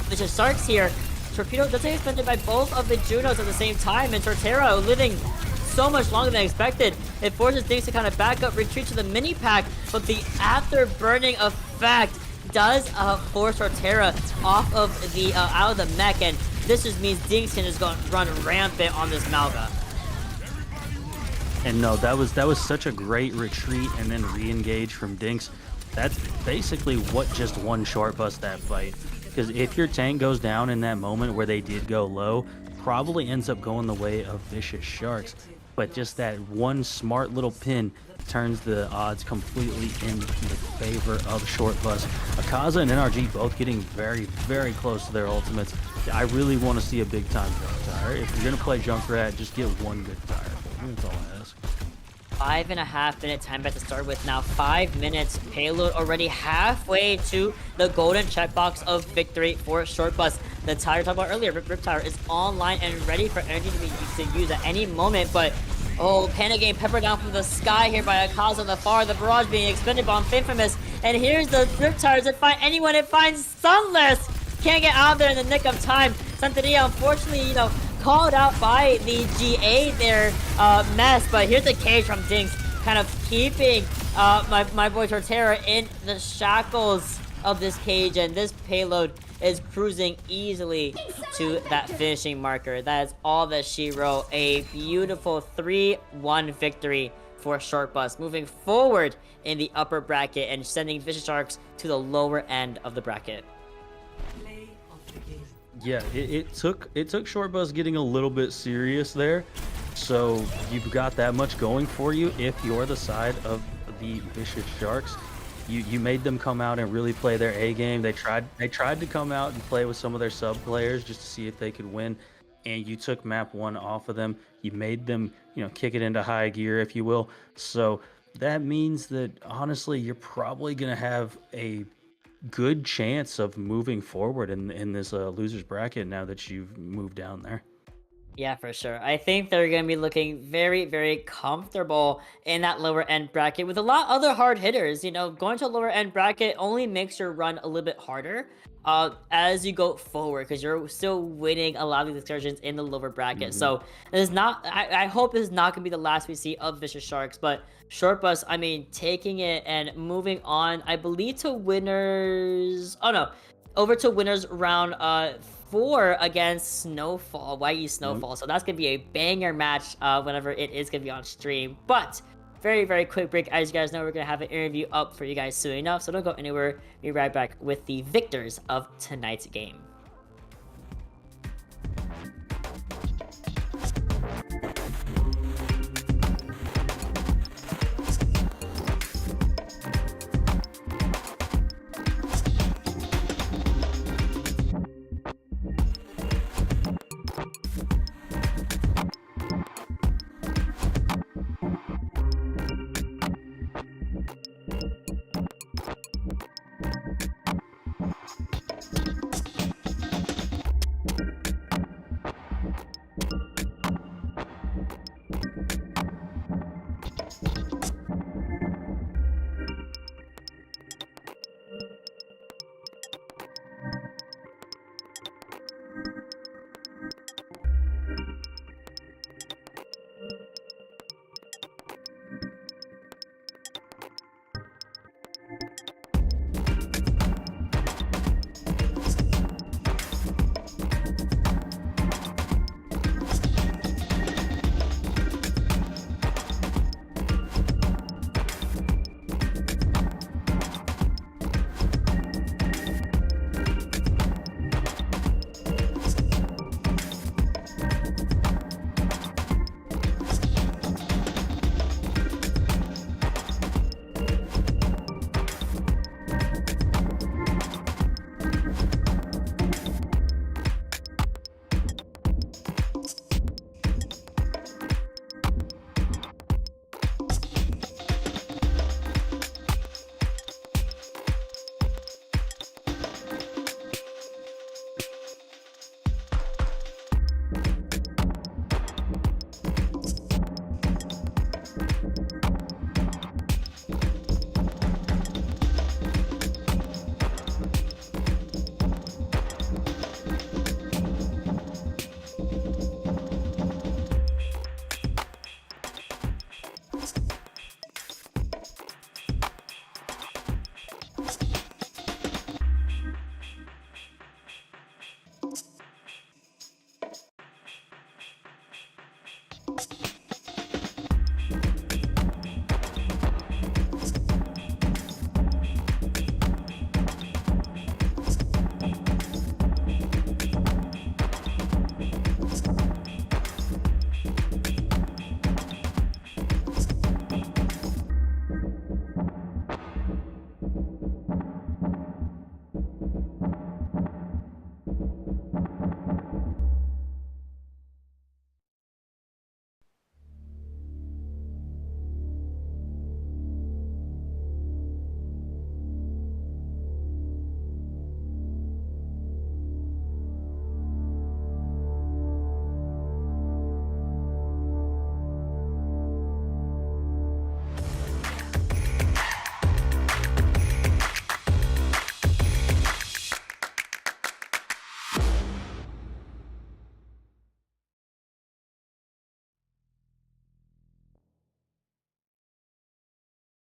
Vicious Sharks here. Torpedo does get expended by both of the Junos at the same time, and Torterra living so much longer than expected. It forces things to kind of back up, retreat to the mini pack, but the after-burning effect does force Torterra off of the out of the mech, and this just means Dinks can just run rampant on this Malga. And no, that was such a great retreat and then re-engage from Dinks. That's basically what just won Short Bus that fight. Because if your tank goes down in that moment where they did go low, probably ends up going the way of Vicious Sharks. But just that one smart little pin turns the odds completely in the favor of Short Bus. Akaza and NRG both getting very close to their ultimates. I really want to see a big time junk tire. If you're going to play Junkrat, just get one good tire. That's all I ask. 5.5 minute time bet to start with now. 5 minutes. Payload already halfway to the golden checkbox of victory for Short Bus. The tire talked about earlier, Rip Tire, is online and ready for energy to use at any moment, but oh, Panda getting peppered down from the sky here by Akaza on the far, the barrage being expended by Infamous, and here's the Rip Tires that find anyone, it finds Sunless! Can't get out there in the nick of time. Santeria, unfortunately, called out by the GA there, Mess, but here's the cage from Dinks, kind of keeping my boy Torterra in the shackles of this cage, and this payload is cruising easily to that finishing marker. That is all that she wrote. A beautiful 3-1 victory for Short Bus, moving forward in the upper bracket and sending Vicious Sharks to the lower end of the bracket. Yeah, it took Short Bus getting a little bit serious there. So you've got that much going for you if you're the side of the Vicious Sharks. You made them come out and really play their A game. They tried to come out and play with some of their sub players just to see if they could win, and you took map 1 off of them. You made them, kick it into high gear, if you will. So that means that honestly, you're probably gonna have a good chance of moving forward in this losers bracket now that you've moved down there. Yeah, for sure. I think they're going to be looking very, very comfortable in that lower end bracket with a lot other hard hitters. You know, going to a lower end bracket only makes your run a little bit harder as you go forward because you're still winning a lot of these excursions in the lower bracket. So this is not, I hope this is not going to be the last we see of Vicious Sharks, but Short Bus, I mean, taking it and moving on, I believe to winners. Oh no, over to winners round 4 against Snowfall, YE Snowfall. So that's gonna be a banger match whenever it is gonna be on stream. But very, very quick break. As you guys know, we're gonna have an interview up for you guys soon enough. So don't go anywhere. Be right back with the victors of tonight's game.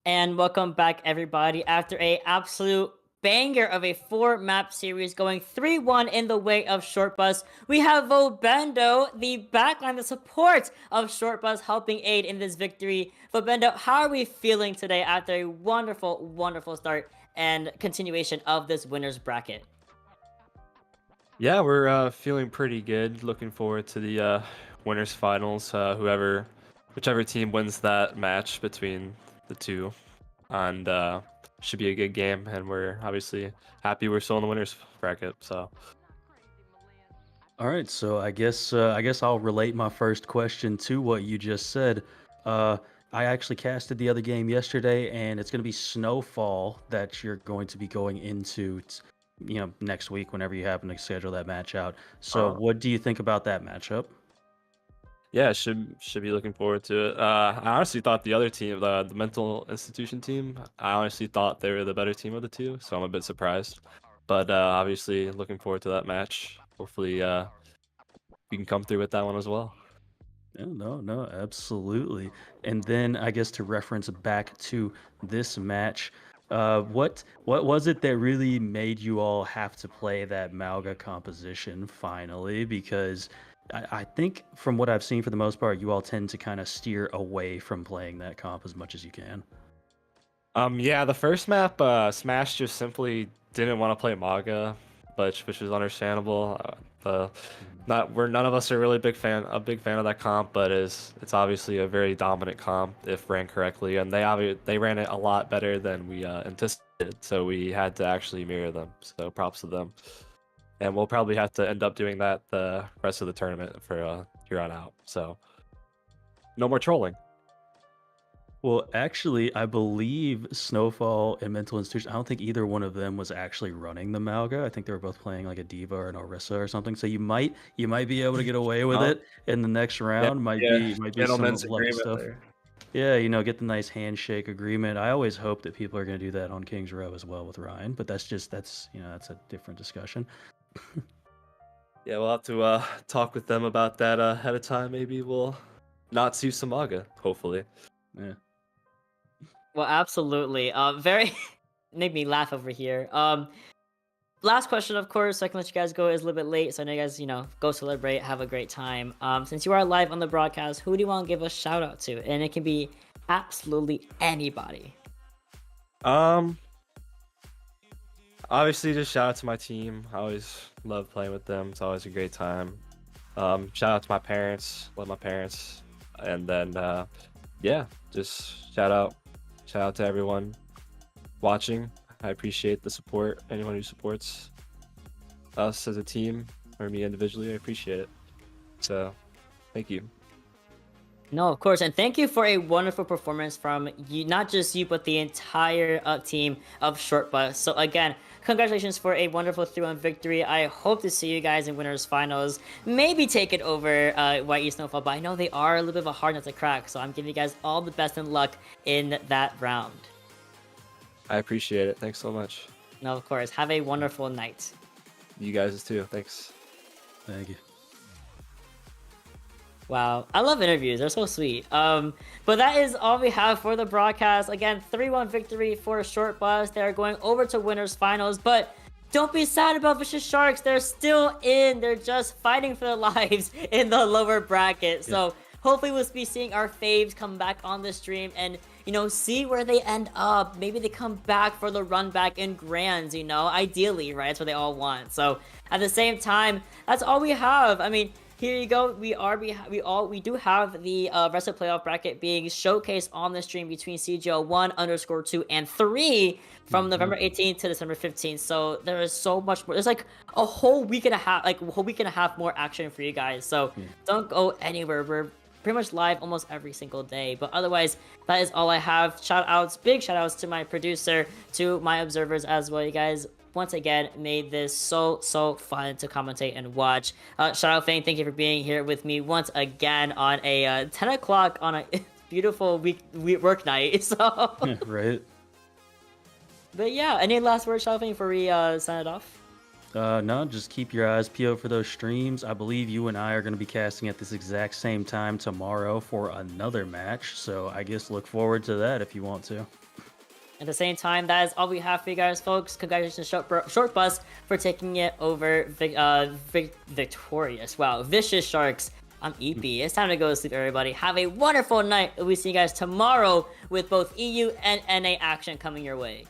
And welcome back, everybody. After a absolute banger of a 4-map series going 3-1 in the way of Short Bus, we have Vobendo, the backline, the support of Short Bus, helping aid in this victory. Vobendo, how are we feeling today after a wonderful, wonderful start and continuation of this winner's bracket? Yeah, we're feeling pretty good. Looking forward to the winners finals. Whichever team wins that match between the two, and should be a good game. And we're obviously happy we're still in the winners bracket. So All right, so I guess I'll relate my first question to what you just said. I actually casted the other game yesterday, and it's going to be Snowfall that you're going to be going into, next week whenever you happen to schedule that match out. So, Uh, what do you think about that matchup? yeah, should be looking forward to it. I honestly thought the other team, the mental institution team, I honestly thought they were the better team of the two, so I'm a bit surprised. But obviously, looking forward to that match. Hopefully, we can come through with that one as well. No, no, absolutely. And then I guess to reference back to this match, what was it that really made you all have to play that Malga composition finally? Because I think from what I've seen for the most part, you all tend to kind of steer away from playing that comp as much as you can. Yeah, the first map, Smash just simply didn't want to play Maga, which is understandable. None of us are really a big fan of that comp, but it's obviously a very dominant comp if ran correctly, and they ran it a lot better than we anticipated, so we had to actually mirror them. So props to them, and we'll probably have to end up doing that the rest of the tournament for here on out. So no more trolling. Well, actually, I believe Snowfall and Mental Institution, I don't think either one of them was actually running the Malga. I think they were both playing like a Diva or an Orisa or something. So you might be able to get away with Oh, it in the next yeah, round. Might yeah, be some gentlemen's lucky agreement stuff. there. Yeah, get the nice handshake agreement. I always hope that people are going to do that on Kings Row as well with Ryan, but that's a different discussion. Yeah, we'll have to talk with them about that ahead of time. Maybe we'll not see Samaga, hopefully. Yeah. Well, absolutely. Very made me laugh over here. Last question, of course, so I can let you guys go. It's a little bit late, so I know you guys, go celebrate, have a great time. Since you are live on the broadcast, who do you want to give a shout out to? And it can be absolutely anybody. Obviously, just shout out to my team. I always love playing with them. It's always a great time. Shout out to my parents. Love my parents. And then, yeah, just shout out to everyone watching. I appreciate the support. Anyone who supports us as a team or me individually, I appreciate it. So, thank you. No, of course, and thank you for a wonderful performance from you, not just you, but the entire team of Short Bus. So again, congratulations for a wonderful 3-1 victory. I hope to see you guys in winners finals. Maybe take it over YE Snowfall, but I know they are a little bit of a hard nut to crack. So I'm giving you guys all the best and luck in that round. I appreciate it. Thanks so much. No, of course. Have a wonderful night. You guys too. Thanks. Thank you. Wow, I love interviews. They're so sweet. But that is all we have for the broadcast. Again, 3-1 victory for Short Bus. They are going over to winners finals, but don't be sad about Vicious Sharks. They're still in. They're just fighting for their lives in the lower bracket. So hopefully we'll be seeing our faves come back on the stream and, see where they end up. Maybe they come back for the run back in grands, ideally, right? That's what they all want. So at the same time, that's all we have. I mean, here you go. We do have the rest of the playoff bracket being showcased on the stream between CGL 1_2 and 3 from November 18th to December 15th. So there is so much more. There's like a whole week and a half more action for you guys. So don't go anywhere. We're pretty much live almost every single day. But otherwise, that is all I have. Big shout outs to my producer, to my observers as well. You guys once again made this so fun to commentate and watch. Shout out Fang, thank you for being here with me once again on a 10 o'clock on a beautiful work night. So Right. But yeah, any last words, Shout out Fang, before we sign it off? No, just keep your eyes peeled for those streams. I believe you and I are going to be casting at this exact same time tomorrow for another match. So I guess look forward to that if you want to. At the same time, that is all we have for you guys, folks. Congratulations, Short Bus, for taking it over victorious. Wow, Vicious Sharks. I'm EP. It's time to go to sleep, everybody. Have a wonderful night. We'll see you guys tomorrow with both EU and NA action coming your way.